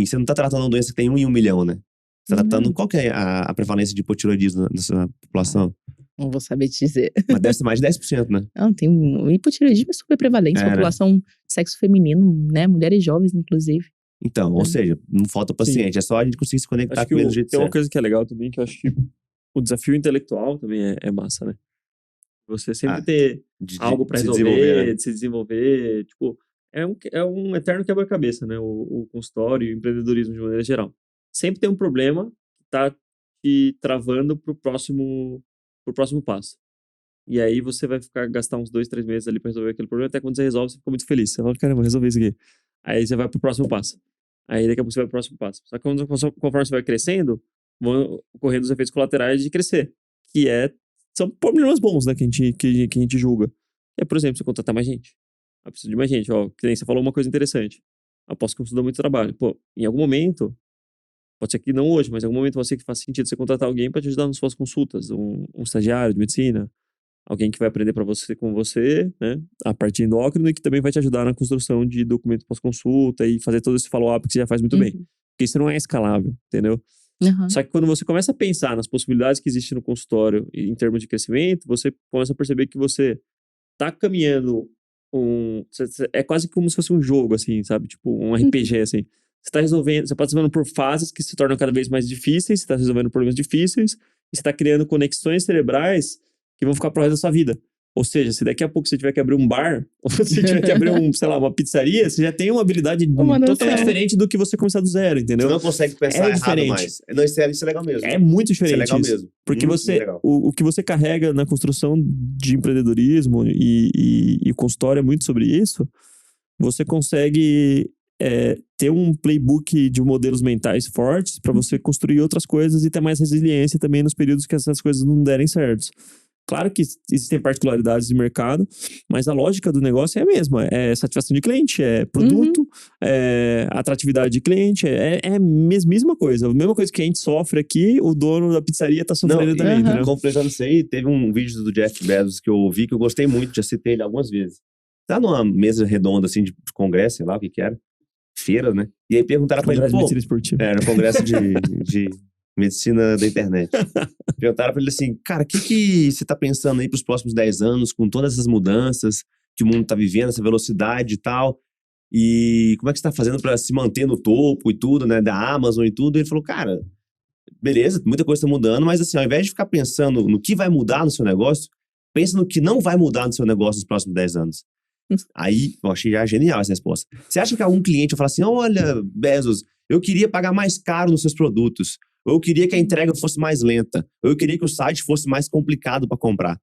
você não tá tratando uma doença que tem 1 em 1 milhão, né? Você tá tratando qual que é a prevalência de hipotireoidismo nessa população? Não vou saber te dizer. Mas deve ser mais de 10%, né? Não, tem hipotireoidismo é super prevalente, Né? população sexo feminino, né? Mulheres jovens, inclusive. Então, ou seja, não falta paciente, é só a gente conseguir se conectar Acho com ele do que jeito tem uma certo. coisa que é legal também, que eu acho que o desafio intelectual também é massa, né? Você sempre ter algo pra se resolver, desenvolver, né? de se desenvolver, tipo, é um eterno quebra-cabeça, né? O consultório e o empreendedorismo de maneira geral. Sempre tem um problema que tá te travando pro próximo passo. E aí você vai gastar uns 2, 3 meses ali pra resolver aquele problema, até quando você resolve, você fica muito feliz. Você fala, caramba, resolvi isso aqui. Aí você vai pro próximo passo. Aí daqui a pouco você vai pro próximo passo. Só que conforme você vai crescendo, vão ocorrendo os efeitos colaterais de crescer. Que são problemas bons, né, que a gente julga. Por exemplo, você contratar mais gente. Precisa de mais gente. Ó, que nem você falou uma coisa interessante. Aposto que isso dá muito trabalho. Pô, em algum momento, pode ser que não hoje, mas em algum momento pode ser que faça sentido você contratar alguém para te ajudar nas suas consultas. Um estagiário de medicina. Alguém que vai aprender com você, né, a parte endócrina e que também vai te ajudar na construção de documento pós-consulta e fazer todo esse follow-up que você já faz muito bem. Porque isso não é escalável, entendeu? Só que quando você começa a pensar nas possibilidades que existem no consultório em termos de crescimento, você começa a perceber que você tá caminhando é quase como se fosse um jogo, assim, sabe? Tipo, um RPG, assim. Você tá resolvendo por fases que se tornam cada vez mais difíceis, você tá resolvendo problemas difíceis, e você tá criando conexões cerebrais que vão ficar pro resto da sua vida. Ou seja, se daqui a pouco você tiver que abrir um bar, ou se tiver que abrir sei lá, uma pizzaria, você já tem uma habilidade totalmente diferente do que você começar do zero, entendeu? Você não consegue pensar errado diferente. mais. Não, isso é legal mesmo. É muito diferente Isso é legal isso. mesmo. Porque Muito legal. o que você carrega na construção de empreendedorismo e o consultório é muito sobre isso, você consegue ter um playbook de modelos mentais fortes para você construir outras coisas e ter mais resiliência também nos períodos que essas coisas não derem certo. Claro que existem particularidades de mercado, mas a lógica do negócio é a mesma. É satisfação de cliente, é produto, é atratividade de cliente, é a mesma coisa. A mesma coisa que a gente sofre aqui, o dono da pizzaria tá sofrendo também, entendeu? Completando isso aí, teve um vídeo do Jeff Bezos que eu ouvi, que eu gostei muito, já citei ele algumas vezes. Tá numa mesa redonda, assim, de congresso, sei lá o que era. Feira, né? E aí perguntaram pra ele, Congresso de medicina esportiva. Era um congresso de medicina da internet. Perguntaram pra ele assim, cara, o que você tá pensando aí pros próximos 10 anos, com todas essas mudanças que o mundo tá vivendo, essa velocidade e tal, e como é que você tá fazendo pra se manter no topo e tudo, né, da Amazon e tudo? E ele falou, cara, beleza, muita coisa tá mudando, mas assim, ao invés de ficar pensando no que vai mudar no seu negócio, pensa no que não vai mudar no seu negócio nos próximos 10 anos. Aí, eu achei já genial essa resposta. Você acha que algum cliente vai falar assim, olha, Bezos, eu queria pagar mais caro nos seus produtos, ou eu queria que a entrega fosse mais lenta, ou eu queria que o site fosse mais complicado para comprar.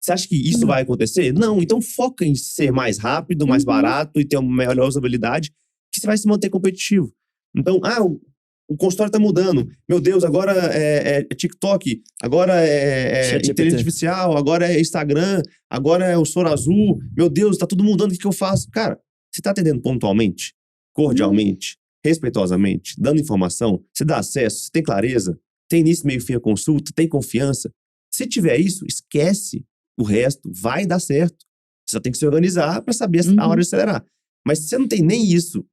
Você acha que isso vai acontecer? Não, então foca em ser mais rápido, mais barato e ter uma melhor usabilidade, que você vai se manter competitivo. Então, o consultório tá mudando. Meu Deus, agora é TikTok, agora é inteligência artificial, agora é Instagram, agora é o Soro Azul. Meu Deus, tá tudo mudando, o que eu faço? Cara, você tá atendendo pontualmente, cordialmente, respeitosamente, dando informação, você dá acesso, você tem clareza, tem início, meio, fim a consulta, tem confiança. Se tiver isso, esquece o resto, vai dar certo. Você só tem que se organizar para saber a hora de acelerar. Mas se você não tem nem isso,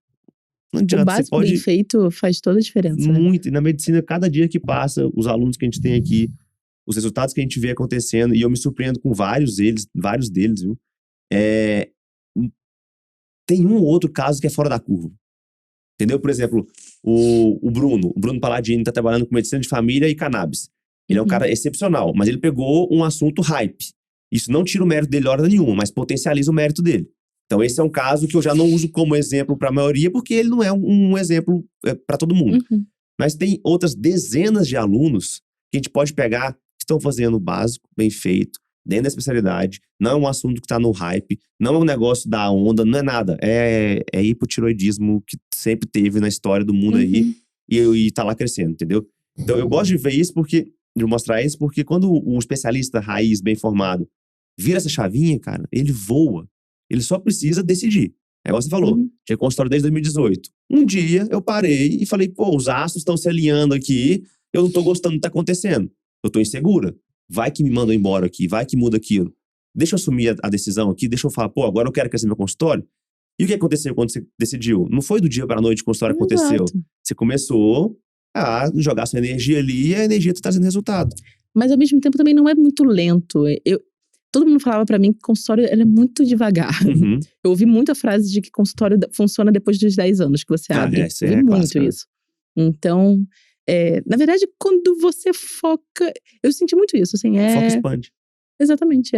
Não O adianta, você básico bem pode feito faz toda a diferença, né? muito. E na medicina, cada dia que passa, os alunos que a gente tem aqui, os resultados que a gente vê acontecendo, e eu me surpreendo com vários deles, viu? É, tem um ou outro caso que é fora da curva. Entendeu? Por exemplo, o Bruno Paladini tá trabalhando com medicina de família e cannabis. Ele é um Uhum. cara excepcional, mas ele pegou um assunto hype. Isso não tira o mérito dele hora nenhuma, mas potencializa o mérito dele. Então esse é um caso que eu já não uso como exemplo para a maioria, porque ele não é um exemplo para todo mundo. Uhum. Mas tem outras dezenas de alunos que a gente pode pegar que estão fazendo o básico, bem feito, dentro da especialidade. Não é um assunto que tá no hype, não é um negócio da onda, não é nada. É hipotiroidismo que sempre teve na história do mundo aí e tá lá crescendo, entendeu? Então eu gosto de ver isso de mostrar isso, porque quando o especialista raiz, bem formado, vira essa chavinha, cara, ele voa. Ele só precisa decidir. É igual você falou, Uhum. tinha consultório desde 2018. Um dia eu parei e falei, pô, os astros estão se alinhando aqui, eu não tô gostando do que tá acontecendo. Eu tô insegura. Vai que me mandam embora aqui, vai que muda aquilo. Deixa eu assumir a decisão aqui, deixa eu falar, pô, agora eu quero crescer meu consultório. E o que aconteceu quando você decidiu? Não foi do dia para a noite que o consultório aconteceu. Exato. Você começou a jogar sua energia ali e a energia tá trazendo resultado. Mas ao mesmo tempo também não é muito lento. Todo mundo falava pra mim que consultório era muito devagar. Uhum. Eu ouvi muita frase de que consultório funciona depois dos 10 anos que você abre. isso Eu é ouvi muito clássico, né? isso. Então, na verdade, quando você foca… Eu senti muito isso, assim, Foco expande. Exatamente.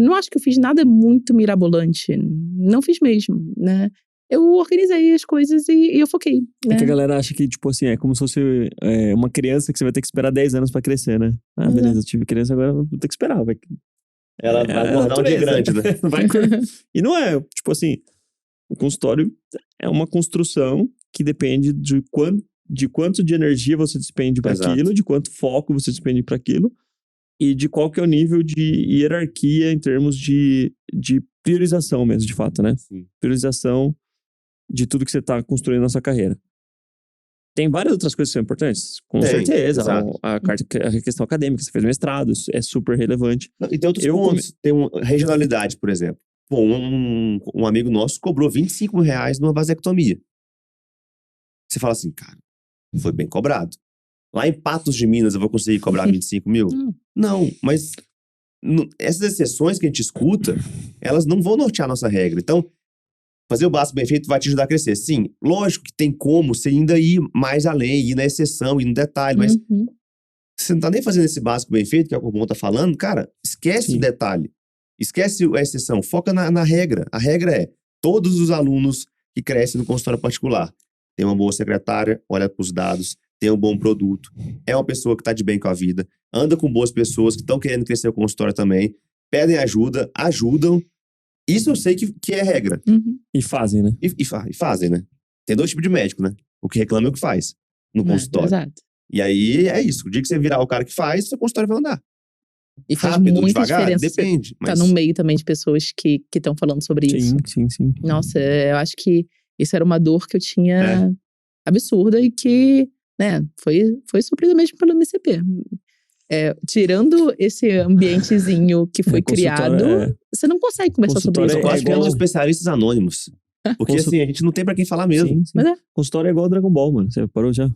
Não acho que eu fiz nada muito mirabolante. Não fiz mesmo, né? Eu organizei as coisas e eu foquei, É né? que a galera acha que, tipo assim, é como se fosse uma criança que você vai ter que esperar 10 anos pra crescer, né? Ah, Exato. beleza, eu tive criança, agora eu vou ter que esperar. Ela vai a acordar um dia natureza. grande, né? E não é, tipo assim, o consultório é uma construção que depende de quanto de energia você despende para Exato. aquilo, de quanto foco você despende para aquilo, e de qual que é o nível de hierarquia em termos de priorização mesmo, de fato, né? Sim. Priorização de tudo que você tá construindo na sua carreira. Tem várias outras coisas que são importantes, com Tem, certeza. exato. A questão acadêmica, você fez mestrado, isso é super relevante. Não, e tem outros Eu pontos. Tem regionalidade, por exemplo. Pô, um amigo nosso cobrou R$25 numa vasectomia. Você fala assim, cara, foi bem cobrado. Lá em Patos de Minas eu vou conseguir cobrar 25 mil? Não, mas essas exceções que a gente escuta, elas não vão nortear a nossa regra. Então, fazer o básico bem feito vai te ajudar a crescer. Sim, lógico que tem como você ainda ir mais além, ir na exceção, ir no detalhe, mas Uhum. você não tá nem fazendo esse básico bem feito, que é o que o Bom tá falando, cara, esquece Sim. o detalhe. Esquece a exceção, foca na regra. A regra é, todos os alunos que crescem no consultório particular tem uma boa secretária, olha pros dados, tem um bom produto, é uma pessoa que tá de bem com a vida, anda com boas pessoas que estão querendo crescer o consultório também, pedem ajuda, ajudam. Isso eu sei que é regra. Uhum. E fazem, né? E fazem, né? Tem dois tipos de médico, né? O que reclama e o que faz no consultório. Exato. E aí é isso. O dia que você virar o cara que faz, seu consultório vai andar. E faz Rápido, muita devagar, diferença. depende. Tá Mas no meio também de pessoas que estão falando sobre isso. Sim. Nossa, eu acho que isso era uma dor que eu tinha É. absurda e que, né, foi suprida mesmo pelo MCP. Tirando esse ambientezinho que foi criado, você não consegue conversar sobre isso. Consultório eu quase igual- criamos especialistas anônimos. Porque assim, a gente não tem pra quem falar mesmo. Sim. Mas é. Consultório é igual Dragon Ball, mano. Você parou já?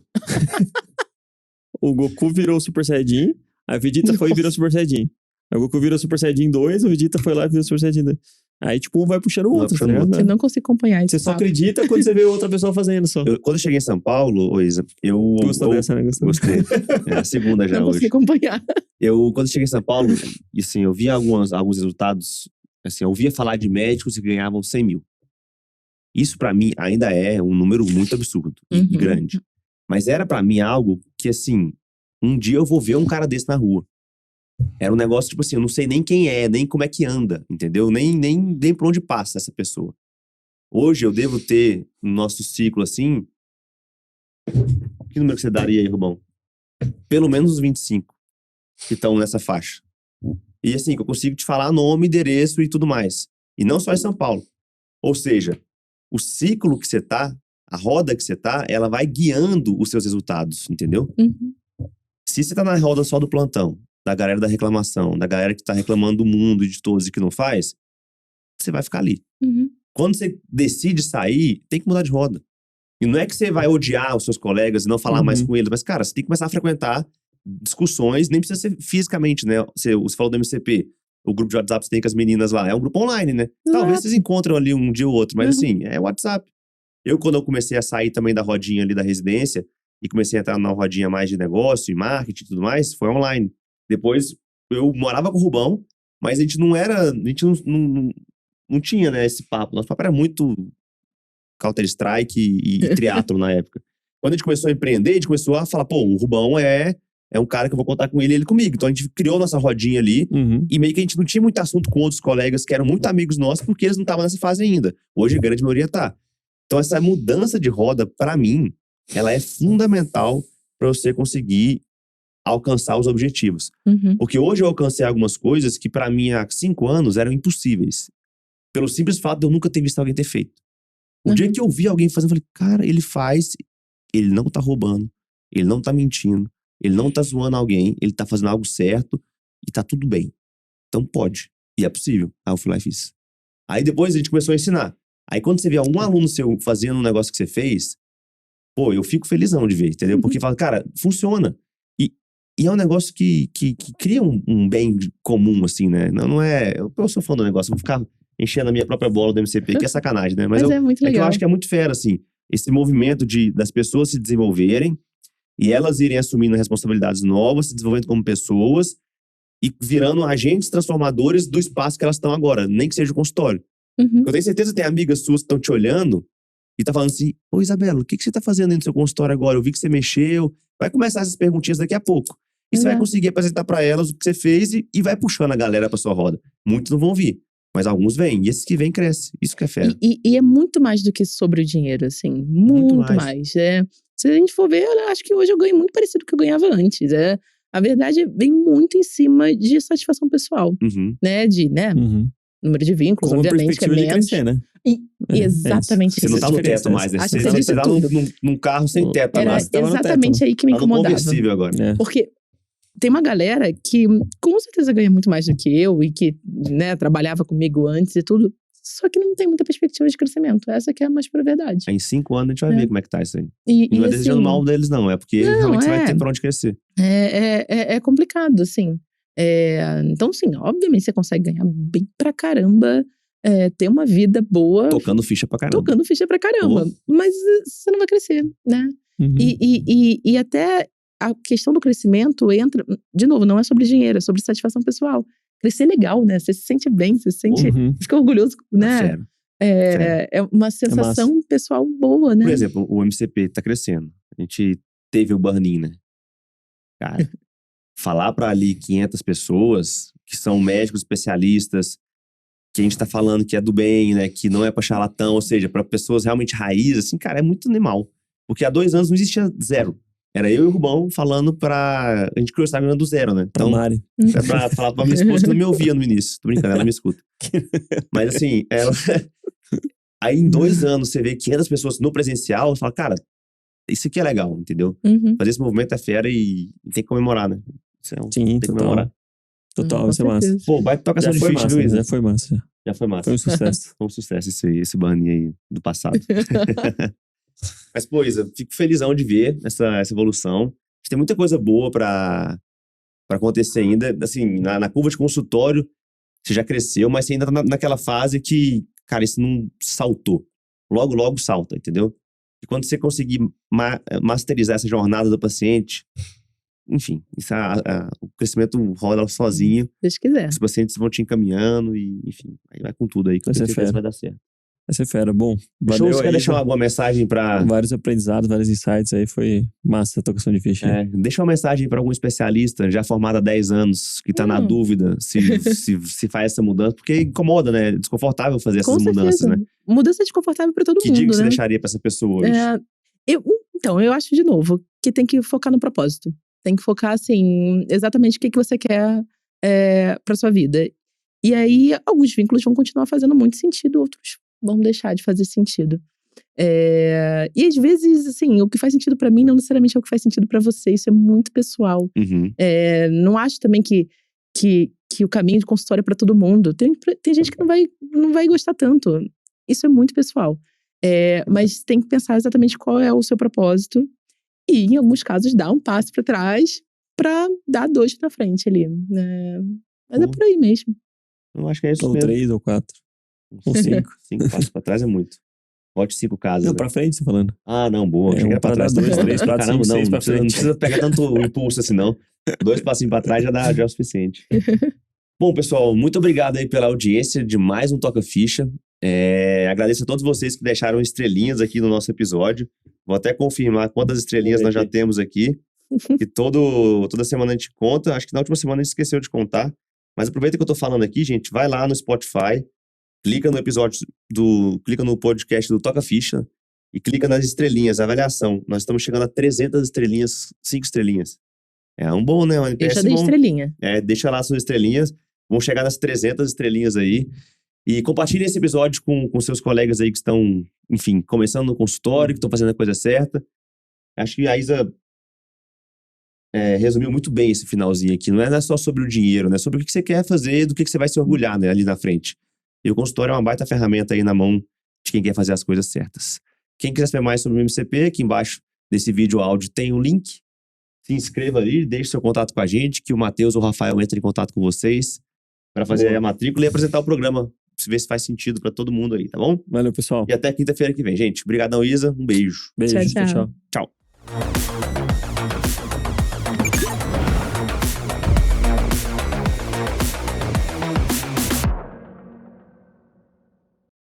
O Goku virou Super Saiyajin, a Vegeta foi e virou Super Saiyajin. Aí o Goku virou Super Saiyajin 2, o Vegeta foi lá e virou Super Saiyajin 2. Aí, tipo, um vai puxando o Um vai outro, tá puxando o ligado? Eu não consigo acompanhar isso. Você só acredita quando você vê outra pessoa fazendo só. Quando eu cheguei em São Paulo, ô Isa, eu Gostou dessa, né? Gostou? gostei. É a segunda já Não hoje. consigo acompanhar. Quando eu cheguei em São Paulo, e assim, eu via alguns resultados, assim, eu ouvia falar de médicos que ganhavam 100 mil. Isso pra mim ainda é um número muito absurdo e Uhum. grande. Mas era pra mim algo que, assim, um dia eu vou ver um cara desse na rua. Era um negócio, tipo assim, eu não sei nem quem é, nem como é que anda, entendeu? Nem por onde passa essa pessoa. Hoje eu devo ter, no nosso ciclo, assim… Que número que você daria aí, Rubão? Pelo menos uns 25 que estão nessa faixa. E assim, que eu consigo te falar nome, endereço e tudo mais. E não só em São Paulo. Ou seja, o ciclo que você tá, a roda que você tá, ela vai guiando os seus resultados, entendeu? Uhum. Se você tá na roda só do plantão, da galera da reclamação, da galera que tá reclamando do mundo e de todos e que não faz, você vai ficar ali. Uhum. Quando você decide sair, tem que mudar de roda. E não é que você vai odiar os seus colegas e não falar mais Uhum. com eles, mas, cara, você tem que começar a frequentar discussões, nem precisa ser fisicamente, né? Você falou do MCP, o grupo de WhatsApp que você tem com as meninas lá, é um grupo online, né? Talvez vocês encontrem ali um dia ou outro, mas Uhum. assim, é WhatsApp. Quando eu comecei a sair também da rodinha ali da residência e comecei a entrar na rodinha mais de negócio e marketing e tudo mais, foi online. Depois, eu morava com o Rubão, mas a gente não tinha, né, esse papo. Nosso papo era muito Counter-Strike e triatlo na época. Quando a gente começou a empreender, a gente começou a falar, pô, o Rubão é um cara que eu vou contar com ele comigo. Então a gente criou nossa rodinha ali Uhum. e meio que a gente não tinha muito assunto com outros colegas que eram muito amigos nossos porque eles não estavam nessa fase ainda. Hoje a grande maioria tá. Então essa mudança de roda, pra mim, ela é fundamental pra você conseguir alcançar os objetivos. Uhum. Porque hoje eu alcancei algumas coisas que pra mim há 5 anos eram impossíveis. Pelo simples fato de eu nunca ter visto alguém ter feito. O dia que eu vi alguém fazendo, eu falei, cara, ele faz, ele não tá roubando, ele não tá mentindo, ele não tá zoando alguém, ele tá fazendo algo certo e tá tudo bem. Então pode. E é possível. Aí eu fui lá e fiz. Aí depois a gente começou a ensinar. Aí quando você vê algum aluno seu fazendo um negócio que você fez, pô, eu fico felizão de ver, entendeu? Porque fala, cara, funciona. E é um negócio que cria um bem comum, assim, né? Não é... Eu sou fã do negócio, eu vou ficar enchendo a minha própria bola do MCP, que é sacanagem, né? Mas é muito que eu legal. acho que é muito fera, assim, esse movimento das pessoas se desenvolverem e elas irem assumindo responsabilidades novas, se desenvolvendo como pessoas e virando agentes transformadores do espaço que elas estão agora, nem que seja o consultório. Uhum. Eu tenho certeza que tem amigas suas que estão te olhando e tá falando assim, ô Isabela, o que você tá fazendo aí no seu consultório agora? Eu vi que você mexeu. Vai começar essas perguntinhas daqui a pouco. E você vai conseguir apresentar pra elas o que você fez e vai puxando a galera pra sua roda. Muitos não vão vir, mas alguns vêm. E esses que vêm, crescem. Isso que é fera. E é muito mais do que sobre o dinheiro, assim. Muito mais. Se a gente for ver, eu acho que hoje eu ganho muito parecido com o que eu ganhava antes. A verdade vem muito em cima de satisfação pessoal. Uhum. Né? Uhum. Número de vínculos, Com a obviamente, que é perspectiva de menos. crescer, né? Exatamente Você não tá no teto mais, né? Acho Você que você disse tá tudo. num carro sem teto Era agora. tava no teto, exatamente aí que me Tá no incomodava. conversível agora. É. Porque tem uma galera que com certeza ganha muito mais do que eu e que, né, trabalhava comigo antes e tudo, só que não tem muita perspectiva de crescimento. Essa que é a mais pura verdade. Aí em 5 anos a gente vai ver como é que tá isso aí. E Não é assim, desejando mal deles, não. É porque Não, realmente você vai é. ter pra onde crescer. é complicado, assim. Então, sim, obviamente você consegue ganhar bem pra caramba, ter uma vida boa, Tocando ficha pra caramba. tocando ficha pra caramba. Mas você não vai crescer, né? Uhum. E até a questão do crescimento entra, de novo, não é sobre dinheiro, é sobre satisfação pessoal. Crescer legal, né? Você se sente bem, você se sente, Uhum. fica orgulhoso, né? Fera. É uma sensação pessoal boa, né? Por exemplo, o MCP tá crescendo. A gente teve o burn-in, né? Cara, falar pra ali 500 pessoas que são médicos especialistas, que a gente tá falando que é do bem, né? Que não é pra charlatão, ou seja, pra pessoas realmente raiz, assim, cara, é muito animal. Porque há 2 anos não existia zero. Era eu e o Rubão falando pra... A gente criou essa menina do zero, né? Pra Mari. É pra falar pra minha esposa que não me ouvia no início. Tô brincando, ela me escuta. Mas assim, ela... Aí em 2 anos você vê 500 pessoas no presencial, você fala, cara, isso aqui é legal, entendeu? Uhum. Fazer esse movimento é fera e tem que comemorar, né? Sim, tem que comemorar. Total, Com vai ser massa. certeza. Pô, vai tocar Já de foi ficha, massa, viu, Isa? já foi massa. Já foi massa. Foi um sucesso. Foi um sucesso esse burn aí do passado. Mas, pô, Isa, fico felizão de ver essa evolução. A gente tem muita coisa boa pra acontecer ainda. Assim, na curva de consultório, você já cresceu, mas você ainda tá naquela fase que, cara, isso não saltou. Logo, logo salta, entendeu? E quando você conseguir masterizar essa jornada do paciente, enfim, isso o crescimento rola sozinho. Se Deus quiser. Os pacientes vão te encaminhando e, enfim, aí vai com tudo aí, que eu Vai tenho ser certeza que fera. vai dar certo. Vai ser fera. Bom, Você valeu quer aí. deixar alguma mensagem pra... Vários aprendizados, vários insights aí. Foi massa a tocação de ficha. deixa uma mensagem pra algum especialista já formado há 10 anos, que tá na dúvida se faz essa mudança, porque incomoda, né? É desconfortável fazer essas Com mudanças, certeza. né? Mudança é desconfortável pra todo Que mundo, dica você né? deixaria pra essa pessoa hoje? Então, eu acho, de novo, que tem que focar no propósito. Tem que focar, assim, exatamente o que você quer pra sua vida. E aí, alguns vínculos vão continuar fazendo muito sentido, outros vão deixar de fazer sentido. E às vezes, assim, o que faz sentido pra mim não necessariamente é o que faz sentido pra você. Isso é muito pessoal. Uhum. Não acho também que o caminho de consultório é pra todo mundo. Tem gente que não vai gostar tanto. Isso é muito pessoal. Mas tem que pensar exatamente qual é o seu propósito. E, em alguns casos, dar um passo para trás para dar 2 para frente ali, né? Mas é por aí mesmo. Eu acho que é isso Ou mesmo. 3 ou 4. Ou 5. 5 passos pra trás é muito. Bote 5 casas. Não, né? pra frente, você falando. Ah, não, boa. É, Achei que era pra pra trás. dar 2, Tá 3, falando. 4, Caramba, 5, 6 não pra precisa, não frente. precisa pegar tanto impulso assim, não. 2 passinhos pra trás já é o suficiente. Bom, pessoal, muito obrigado aí pela audiência de mais um Toca Ficha. Agradeço a todos vocês que deixaram estrelinhas aqui no nosso episódio. Vou até confirmar quantas estrelinhas nós já temos aqui. Que toda semana a gente conta. Acho que na última semana a gente esqueceu de contar. Mas aproveita que eu tô falando aqui, gente. Vai lá no Spotify, clica no podcast do Toca Ficha e clica nas estrelinhas, avaliação. Nós estamos chegando a 300 estrelinhas, 5 estrelinhas. É um bom, né? Eu já dei estrelinha. Deixa lá suas estrelinhas. Vamos chegar nas 300 estrelinhas aí. E compartilhe esse episódio com seus colegas aí que estão, enfim, começando no consultório, que estão fazendo a coisa certa. Acho que a Isa resumiu muito bem esse finalzinho aqui. Não é só sobre o dinheiro, né? Sobre o que você quer fazer, do que você vai se orgulhar, né, ali na frente. E o consultório é uma baita ferramenta aí na mão de quem quer fazer as coisas certas. Quem quiser saber mais sobre o MCP, aqui embaixo desse vídeo áudio tem um link. Se inscreva ali, deixe seu contato com a gente, que o Matheus ou o Rafael entrem em contato com vocês para fazer a matrícula e apresentar o programa, pra ver se faz sentido para todo mundo aí, tá bom? Valeu, pessoal. E até quinta-feira que vem, gente. Obrigadão, Isa. Um beijo. Beijo. Tchau, tchau. Tchau. Tchau.